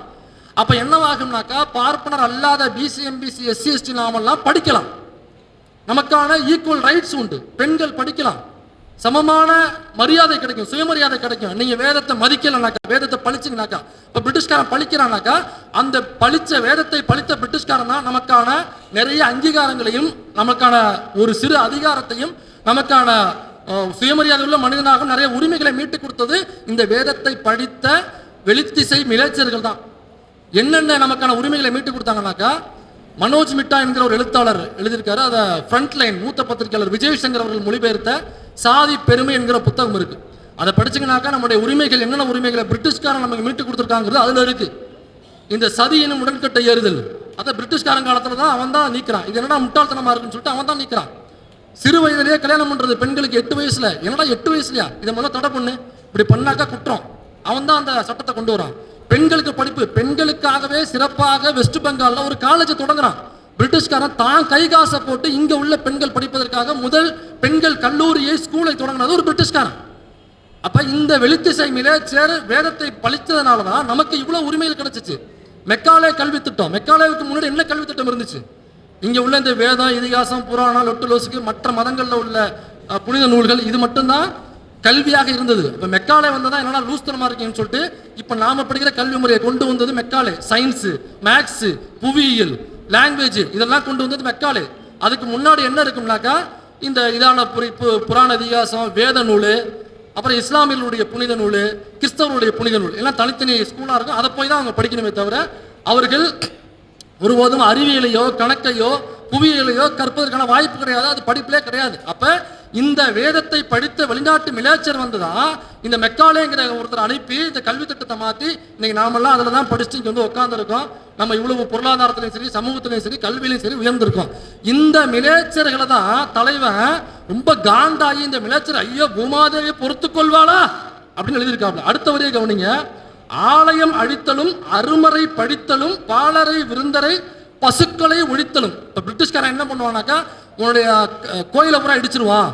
அப்ப என்னவாகும்னாக்கா, பார்ப்பனர் அல்லாத பிசி எம்பிசி எஸ்சி எஸ்டி நாமெல்லாம் படிக்கலாம், நமக்கான ஈக்குவல் ரைட்ஸ் உண்டு, பெண்கள் படிக்கலாம், சமமான மரியாதை கிடைக்கும், சுயமரியாதை கிடைக்கும். நீங்க வேதத்தை மதிக்கலனாக்கா, வேதத்தை பழிச்சிங்கனாக்கா, இப்ப பிரிட்டிஷ்காரன் பழிக்கிறானாக்கா, அந்த பழிச்ச வேதத்தை பழித்த பிரிட்டிஷ்காரன் தான் நமக்கான நிறைய அங்கீகாரங்களையும், நமக்கான ஒரு சிறு அதிகாரத்தையும், நமக்கான சுயமரியாதை உள்ள மனிதனாக நிறைய உரிமைகளை மீட்டு கொடுத்தது இந்த வேதத்தை படித்த வெளித்திசை மிலேச்சர்கள் தான். என்னென்ன நமக்கான உரிமைகளை மீட்டு கொடுத்தாங்கனாக்கா, மனோஜ் மிட்டா என்கிற ஒரு எழுத்தாளர் எழுதியிருக்காரு. அதை ஃப்ரண்ட் லைன் மூத்த பத்திரிகையாளர் விஜய் சங்கர் அவர்கள் மொழிபெயர்த்த சாதி பெருமை என்கிற புத்தகம் இருக்கு. அதை படிச்சுங்கனாக்கா நம்முடைய உரிமைகள், என்னென்ன உரிமைகளை பிரிட்டிஷ்காரன் நமக்கு மீட்டு கொடுத்துருக்காங்கிறது அதுல இருக்கு. இந்த சதி எனும் உடன்கட்டை ஏறுதல், அதை பிரிட்டிஷ்காரன் காலத்துல தான் அவன் தான் நீக்கிறான். இது என்னடா முட்டாள்தனமா இருக்குன்னு சொல்லிட்டு அவன் தான் நீக்கிறான். சிறு வயதிலேயே கல்யாணம் பண்றது பெண்களுக்கு 8 வயசுல, என்னடா 8 வயசுலயா, இதை முதல்ல தடை பண்ணு, இப்படி பண்ணாக்கா குற்றம். அவன் தான் அந்த சட்டத்தை கொண்டு வரான். பெண்களுக்கு படிப்பு, பெண்களுக்காகவே சிறப்பாக வெஸ்ட் பெங்கால்ல ஒரு காலேஜ் தொடங்குறான். பிரிட்டிஷ்காரன் தான் கை காசை போட்டு இங்க உள்ள பெண்கள் படிப்பதற்காக முதல் பெண்கள் கல்லூரியை, ஸ்கூலை தொடங்கினது ஒரு பிரிட்டிஷ்காரன். அப்ப இந்த வெளித்திசை மிலேச்சர் வேதத்தை பழித்ததுனாலதான் நமக்கு இவ்வளவு உரிமைகள் கிடைச்சிச்சு. மெக்காலே கல்வி திட்டம், மெக்காலேவுக்கு முன்னாடி என்ன கல்வி திட்டம் இருந்துச்சு? இங்க உள்ள இந்த வேதம், இதிகாசம், புராணம், லொட்டுலோசுக்கு, மற்ற மதங்கள்ல உள்ள புனித நூல்கள், இது மட்டும்தான் கல்வியாக இருந்தது. இப்ப மெக்காலே வந்ததான் என்னன்னா லூஸ்தனமா இருக்கேன்னு சொல்லிட்டு இப்ப நாம படிக்கிற கல்வி முறையை கொண்டு வந்தது மெக்காலே. சயின்ஸ், மேக்ஸ், புவியியல், லாங்குவேஜ், இதெல்லாம் கொண்டு வந்தது மெக்காலே. அதுக்கு முன்னாடி என்ன இருக்கும்னாக்கா, இந்த இதான புராண இதிகாசம், வேத நூல், அப்புறம் இஸ்லாமியர்களுடைய புனித நூல், கிறிஸ்தவருடைய புனித நூல் எல்லாம் தனித்தனி ஸ்கூலா இருக்கும். அதை போய் தான் அவங்க படிக்கணுமே தவிர அவர்கள் ஒருபோதும் அறிவியலையோ கணக்கையோ புவியியலையோ கற்பதற்கான வாய்ப்பு கிடையாது. அது படிப்பிலே கிடையாது. அப்ப இந்த வேதத்தை படித்த வெளிநாட்டு மிலேச்சர் வந்துதான் இந்த மெக்காலேங்கிற ஒருத்தர் அனுப்பி இந்த கல்வி திட்டத்தை மாற்றி இன்னைக்கு நாமெல்லாம் அதில் தான் படிச்சு இங்கே வந்து உட்காந்துருக்கோம். நம்ம இவ்வளவு பொருளாதாரத்திலையும் சரி, சமூகத்திலையும் சரி, கல்வியிலையும் சரி உயர்ந்திருக்கோம். இந்த மிலேச்சர்களை தான் தலைவன் ரொம்ப காண்டாகி இந்த மிலேச்சர் ஐயோ பூமாதேவியை பொறுத்து கொள்வாளா அப்படின்னு எழுதியிருக்காப்ல. அடுத்த வரையை கவனிங்க. ஆலயம் அழித்தலும், அருமறை படித்தலும், பாலரை விருந்தரை பசுக்களை ஒழித்தலும். இப்ப பிரிட்டிஷ்காரன் என்ன பண்ணுவானாக்கா, உன்னுடைய கோயிலை பூரா இடிச்சிருவான்,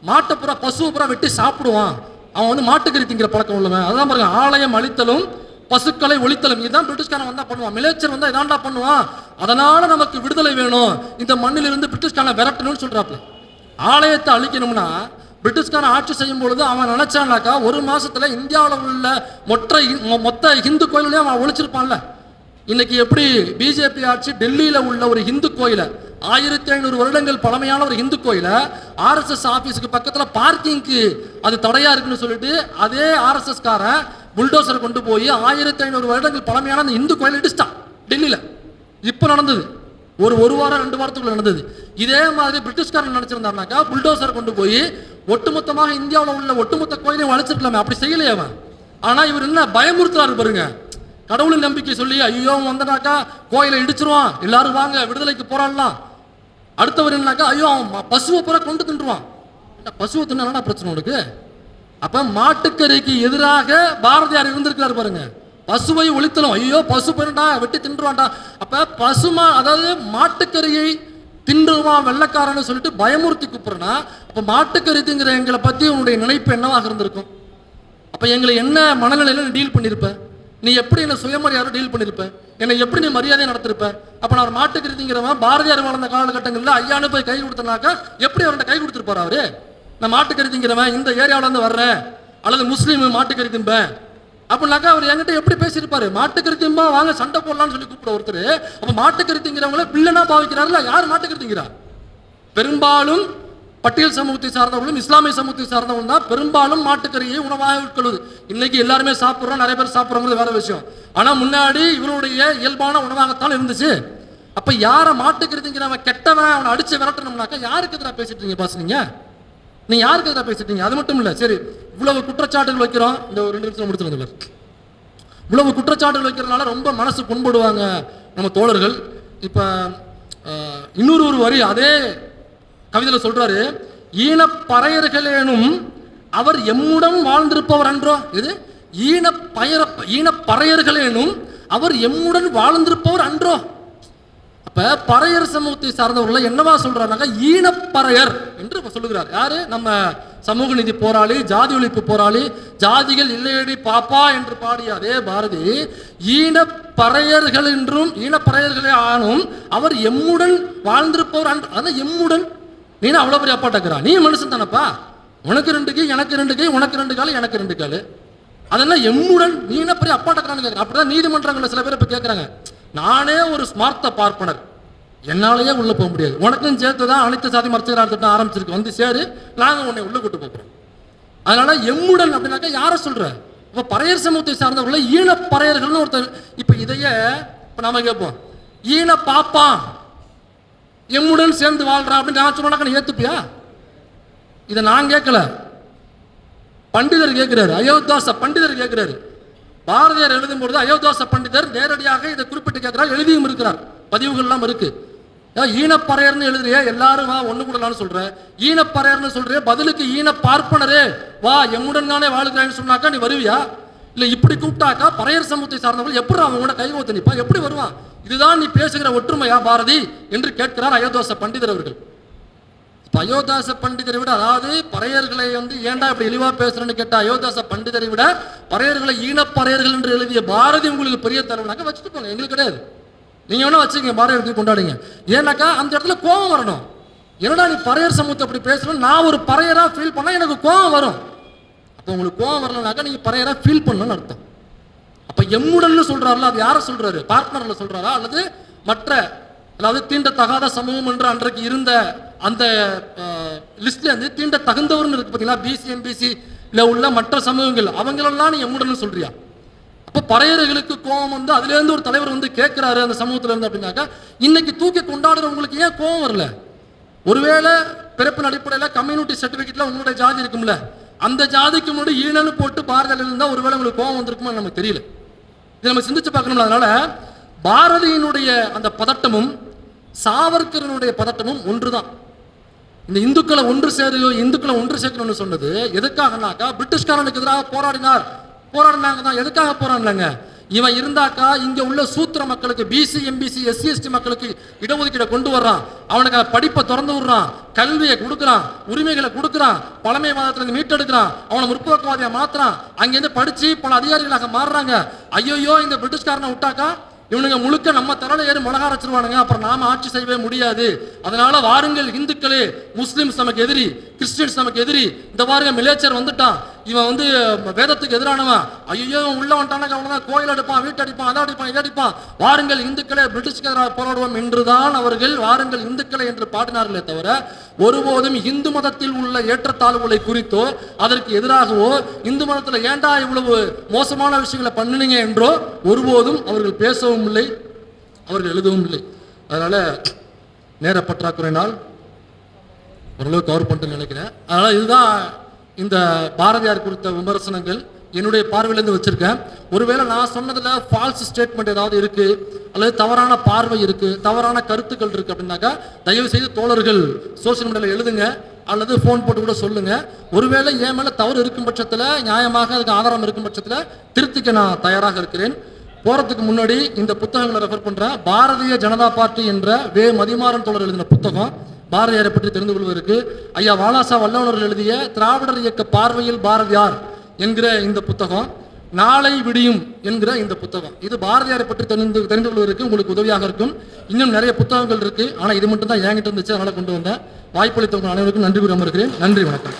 மாட்டை பூரா, பசுவை பூரா வெட்டி சாப்பிடுவான். அவன் வந்து மாட்டுக்கறி திங்கிற பழக்கம் உள்ளவன். அதான் பாருங்க, ஆலயம் அழித்தலும் பசுக்களை ஒழித்தலும். இதுதான் பிரிட்டிஷ்காரன் வந்தா பண்ணுவான். மிலேச்சர் வந்தா இதாண்டா பண்ணுவான். அதனால நமக்கு விடுதலை வேணும், இந்த மண்ணிலிருந்து பிரிட்டிஷ்காரன் விரட்டணும்னு சொல்றாப்ல. ஆலயத்தை அழிக்கணும்னா பிரிட்டிஷ்காரன் ஆட்சி செய்யும் பொழுது அவன் நினைச்சானாக்கா 1 மாசத்துல இந்தியாவில் உள்ள மொத்த ஹிந்து கோயிலையும் அவன் ஒழிச்சிருப்பான்ல. இன்னைக்கு எப்படி பிஜேபி ஆட்சி டெல்லியில உள்ள ஒரு ஹிந்து கோயிலை, 1500 வருடங்கள் பழமையான ஒரு ஹிந்து கோயிலை RSS ஆபீஸுக்கு பக்கத்துல பார்க்கிங்க்கு அது தடையா இருக்குன்னு சொல்லிட்டு அதே RSS காரன் புல்டோசர் கொண்டு போய் 1500 வருடங்கள் பழமையான அந்த இந்து கோயிலை இடிச்சிட்டான் டெல்லியில. இப்ப நடந்தது, ஒரு வாரம் 2 வாரத்துக்குள்ள நடந்தது. இதே மாதிரி பிரிட்டிஷ்காரன் நினைச்சிருந்தாருனாக்கா புல்டோசர் கொண்டு போய் ஒட்டுமொத்தமாக இந்தியாவில் உள்ள ஒட்டுமொத்த கோயிலையும் அழைச்சிருக்கலாமே. அப்படி செய்யலையே அவன். ஆனா இவர் என்ன பயமுறுத்துறாரு பாருங்க. கடவுளின் நம்பிக்கை சொல்லி ஐயோ வந்தனாக்கா கோயிலை இடிச்சிருவான், எல்லாரும் வாங்க விடுதலைக்கு போராடலாம். அடுத்தவர் என்னன்னாக்கா ஐயோ அவன் பசுவை பூரா கொண்டு தின்றுவான். பசுவை தின்னா பிரச்சனை உனக்கு? அப்ப மாட்டுக்கறிக்கு எதிராக பாரதியார் இருந்திருக்கிறாரு பாருங்க. பசுவை ஒழித்தலும், ஐயோ பசு போயிட்டா வெட்டி தின்றுவான்டா. அப்ப பசுமா, அதாவது மாட்டுக்கறியை தின்றுவான் வெள்ளக்காரன்னு சொல்லிட்டு பயமுறுத்தி கூப்பிடுறா. அப்ப மாட்டுக்கறி திங்கிற எங்களை பத்தி உன்னுடைய நினைப்பு என்னவாக இருந்திருக்கும்? அப்ப எங்களை என்ன மனநிலையில டீல் பண்ணிருப்ப? நீ எப்படி என்ன சுயமரியாதை டீல் பண்ணிருப்ப? என்னை எப்படி நீ மரியாதையை நடத்திருப்ப? அப்ப நான் மாட்டுக்கறி திங்கிறவன் பாரதியார் வாழ்ந்த காலகட்டங்களில் ஐயானு போய் கை கொடுத்தனாக்கா எப்படி அவர்கிட்ட கை கொடுத்துருப்பாரு அவரு? நான் மாட்டுக்கறி திங்கிறவன், இந்த ஏரியாவில இருந்து வர்றேன், அல்லது முஸ்லீம் மாட்டுக்கறி திம்பேன் அப்படின்னாக்கா அவர் என்கிட்ட எப்படி பேசியிருப்பாரு? மாட்டுக்கறி திம்பா வாங்க சண்டை போடலாம்னு சொல்லி கூப்பிட ஒருத்தர். அப்ப மாட்டுக்கறி திங்கிறவங்கள பிள்ளைனா பாவிக்கிறாருல. யார் மாட்டுக்கறி திங்கிறா? பெரும்பாலும் பட்டியல் சமூகத்தை சார்ந்தவர்களும் இஸ்லாமிய சமூகத்தை சார்ந்தவங்க தான் பெரும்பாலும் மாட்டுக்கறியை உணவாக உட்கொள்வது. இன்னைக்கு எல்லாருமே சாப்பிட்றோம், நிறைய பேர் சாப்பிட்றோங்கிறது வேற விஷயம். ஆனா முன்னாடி இவருடைய இயல்பான உணவாகத்தான் இருந்துச்சு. அப்ப யார மாட்டுக்கறி திங்கிறவன் கெட்டவன், அவனை அடிச்சு விரட்டணும்னாக்கா யாருக்கு எதிராக பேசிட்டு இருக்கீங்க பாசுனீங்க? நீங்க யாருக்கு எதிராக பேசிட்டீங்க? அது மட்டும் இல்ல, சரி இவ்வளவு குற்றச்சாட்டுகள் வைக்கிறோம், இந்த ஒரு 2 நிமிஷம் முடிச்சிருந்தவர். இவ்வளவு குற்றச்சாட்டுகள் வைக்கிறதுனால ரொம்ப மனசு புண்படுவாங்க நம்ம தோழர்கள். இப்ப இன்னொரு வரி அதே கவிதையில சொல்றாரு, ஈனப்பறையர்களேனும் அவர் எம்முடன் வாழ்ந்திருப்பவர் அன்றோ. இது ஈனப்பறையர்களேனும் அவர் எம்முடன் வாழ்ந்திருப்பவர் அன்றோ. அப்ப பறையர் சமூகத்தை சார்ந்தவர்கள் என்னவா சொல்றாருனாக்கா ஈனப்பறையர் என்று சொல்லுகிறார். யாரு? நம்ம சமூக நீதி போராளி, ஜாதி ஒழிப்பு போராளி, ஜாதிகள் இல்லையடி பாப்பா என்று பாடிய அதே பாரதி ஈனப்பறையர்கள் என்றும் ஈனப்பறையர்களே ஆனும் அவர் எம்முடன் வாழ்ந்திருப்பவர் அதான் எம்முடன். நீ அவ்வளவு பெரிய அப்பாட்டக்கிறா? நீ மனுஷன் தானப்பா, உனக்கு 2 கை, எனக்கு 2 கை, உனக்கு 2 கால், எனக்கு 2 கால். அதெல்லாம் எம்முடன் நீ என்ன பெரிய அப்பாட்டக்கிறான்னு கேட்குறேன். அப்படிதான் நீதிமன்றங்களில் சில பேர் இப்போ கேட்குறாங்க, நானே ஒரு ஸ்மார்த்த பார்ப்பனர், என்னாலேயே உள்ள போக முடியாது, உனக்கும் சேர்த்து தான் அனைத்து சாதி மறுச்சுக்கிறார் திட்டம் ஆரம்பிச்சிருக்கு, வந்து சேரு, நாங்கள் உன்னை உள்ள கூட்டு போகிறோம். அதனால எம்முடன் அப்படின்னாக்கா யாரை சொல்ற? இப்போ பறையர் சமூகத்தை சார்ந்தவர்களை ஈன பறையர்கள்னு ஒருத்தர். இப்போ இதையே இப்போ நாம கேட்போம், ஈன பாப்பான் எம்முடன் சேர்ந்து வாழ்றா அப்படின்னு நான் சொன்னாக்கா நீ ஏத்துப்பியா? இதை நான் கேட்கல, பண்டிதர் கேட்கிறாரு, அயோத்தாச பண்டிதர் கேட்கிறாரு. பாரதியார் எழுதும் பொழுது அயோத்தாச பண்டிதர் நேரடியாக இதை குறிப்பிட்டு கேட்கிறார், எழுதியும் இருக்கிறார், பதிவுகள்லாம் இருக்கு. ஈனப்பறையர்னு எழுதுறியா, எல்லாரும் வா ஒண்ணு கூடலான்னு சொல்ற, ஈனப்பறையர்னு சொல்றிய, பதிலுக்கு ஈன பார்ப்பனரே வா எம்முடன் தானே வாழ்கிறான்னு சொன்னாக்கா நீ வருவியா? இல்ல இப்படி கூப்பிட்டாக்கா பறையர் சமூகத்தை சார்ந்தவர்கள் எப்படி அவங்க கூட கைகோத்து நிப்பா, எப்படி வருவான்? இதுதான் நீ பேசுகிற ஒற்றுமையா பாரதி என்று கேட்கிறார் அயோத்தாச பண்டிதர் அவர்கள். அயோத்தாச பண்டிதரை விட, அதாவது பறையர்களை வந்து ஏன்டா இப்படி இழிவா பேசுறேன்னு கேட்ட அயோத்தாச பண்டிதரை விட பறையர்களை ஈனப்பறையர்கள் என்று எழுதிய பாரதி உங்களுக்கு பெரிய தலைவனாக்க வச்சுட்டு போங்க, எங்களுக்கு கிடையாது. நீங்க வேணா வச்சுக்கங்க, பாரதி கொண்டாடுங்க. ஏன்னாக்கா அந்த இடத்துல கோபம் வரணும். என்னடா நீ பறையர் சமூகத்தை அப்படி பேசுறேன், நான் ஒரு பறையரா ஃபீல் பண்ணா எனக்கு கோபம் வரும். அப்போ உங்களுக்கு கோபம் வரலனாக்கா நீங்க பறையரா ஃபீல் பண்ணணும்னு அர்த்தம். அப்ப எம்முடன் சொல்றாருல, அது யாரை சொல்றாரு? பார்ட்னர்ல சொல்றாரா அல்லது மற்ற, அதாவது தீண்டத்தகாத சமூகம் என்று அன்றைக்கு இருந்த அந்த லிஸ்ட்ல இருந்து தீண்ட தகுந்தவர்னு இருக்கு பார்த்தீங்களா, பிசி எம்பிசி இல்ல உள்ள மற்ற சமூகங்கள், அவங்களெல்லாம் நீ எம்முடன் சொல்றியா? அப்ப பறையர்களுக்கு கோபம் வந்து அதுல இருந்து ஒரு தலைவர் வந்து கேட்கிறாரு அந்த சமூகத்துல இருந்து அப்படின்னாக்கா, இன்னைக்கு தூக்கி கொண்டாடுறவங்களுக்கு ஏன் கோபம் வரல? ஒருவேளை பிறப்பின் அடிப்படையில் கம்யூனிட்டி சர்டிபிகேட்ல உங்களுடைய ஜாதி இருக்கும்ல, அந்த ஜாதிக்கு முன்னாடி ஈனன்னு போட்டு பாரதியில் இருந்தா ஒருவேளை உங்களுக்கு கோபம் வந்திருக்குமா நமக்கு தெரியல. இதை நம்ம சிந்திச்சு பார்க்கணும்ல. அதனால பாரதியினுடைய அந்த பதட்டமும் சாவர்கரனுடைய பதட்டமும் ஒன்றுதான். இந்த இந்துக்களை ஒன்று சேரு, இந்துக்களை ஒன்று சேர்க்கணும்னு சொன்னது எதுக்காகனாக்கா, பிரிட்டிஷ்காரனுக்கு எதிராக போராடினாங்க தான். எதுக்காக போராடினாங்க? இவன் இருந்தாக்கா இங்க உள்ள சூத்திர மக்களுக்கு, பிசி எம்பிசி எஸ்சி எஸ்டி மக்களுக்கு இடஒதுக்கீடை கொண்டு வர்றான், அவனுக்கு படிப்பை திறந்து விடுறான், கல்வியை கொடுக்குறான், உரிமைகளை கொடுக்குறான், பழமைவாதத்திலிருந்து மீட்டெடுக்கிறான், அவனை முற்போக்குவாதியா மாத்துறான், அங்கிருந்து படிச்சு பல அதிகாரிகளாக மாறுறாங்க. ஐயோ இந்த பிரிட்டிஷ்காரனை விட்டாக்கா இவனுங்க முழுக்க நம்ம தலையில ஏறி மிளகா அரைச்சிருவானுங்க, அப்புறம் நாம ஆட்சி செய்யவே முடியாது. அதனால வாருங்கள் இந்துக்களே, முஸ்லிம்ஸ் நமக்கு எதிரி, கிறிஸ்டியன்ஸ் நமக்கு எதிரி, இந்த வாருங்க மிலேச்சர் வந்துட்டான், இவன் வந்து வேதத்துக்கு எதிரானவன், ஐயோ உள்ள வந்துட்டான அவ்வளவுதான், கோயில் அடிப்பான், வீட்டு அடிப்பான், அதை அடிப்பான், இதை அடிப்பான், வாருங்கள் இந்துக்களே பிரிட்டிஷ்க்கு எதிராக போராடுவோம் என்றுதான் அவர்கள் வாருங்கள் இந்துக்களை என்று பாடினார்களே தவிர ஒருபோதும் இந்து மதத்தில் உள்ள ஏற்றத்தாழ்வுகளை குறித்தோ அதற்கு எதிராகவோ இந்து மதத்தில் ஏண்டா இவ்வளவு மோசமான விஷயங்களை பண்ணுனீங்க என்றோ ஒருபோதும் அவர்கள் பேசவும் இல்லை, அவர்கள் எழுதவும் இல்லை. அதனால நேர பற்றாக்குறையினால் ஓரளவு கவர் பண்ணிட்டு நினைக்கிறேன். அதனால இதுதான் இந்த பாரதியார் குறித்த விமர்சனங்கள் என்னுடைய பார்வையிலேருந்து வச்சிருக்கேன். ஒருவேளை நான் சொன்னதுல ஃபால்ஸ் ஸ்டேட்மெண்ட் ஏதாவது இருக்கு அல்லது தவறான பார்வை இருக்கு, தவறான கருத்துக்கள் இருக்கு அப்படின்னாக்கா தயவு செய்து தோழர்கள் சோசியல் மீடியாவில் எழுதுங்க அல்லது ஃபோன் போட்டு கூட சொல்லுங்க. ஒருவேளை என் மேல தவறு இருக்கும் பட்சத்தில், நியாயமாக அதுக்கு ஆதாரம் இருக்கும் பட்சத்தில் திருத்திக்க நான் தயாராக இருக்கிறேன். போறதுக்கு முன்னாடி இந்த புத்தகங்களை ரெஃபர் பண்றேன். பாரதிய ஜனதா பார்ட்டி என்ற மதிமாறன் தோழர் எழுதின புத்தகம் பாரதியாரை பற்றி தெரிந்து கொள்வதற்கு, ஐயா வாலாசா வல்லவர்கள் எழுதிய திராவிடர் இயக்க பார்வையில் பாரதியார் என்கிற இந்த புத்தகம், நாளை விடியும் என்கிற இந்த புத்தகம், இது பாரதியாரை பற்றி தெரிந்து கொள்வதற்கு உங்களுக்கு உதவியாக இருக்கும். இன்னும் நிறைய புத்தகங்கள் இருக்கு, ஆனா இது மட்டும் தான் என்கிட்ட இருந்துச்சு, அதனால கொண்டு வந்தேன். வாய்ப்பளித்தவங்க அனைவருக்கும் நன்றி கூறி அமர்கிறேன். நன்றி, வணக்கம்.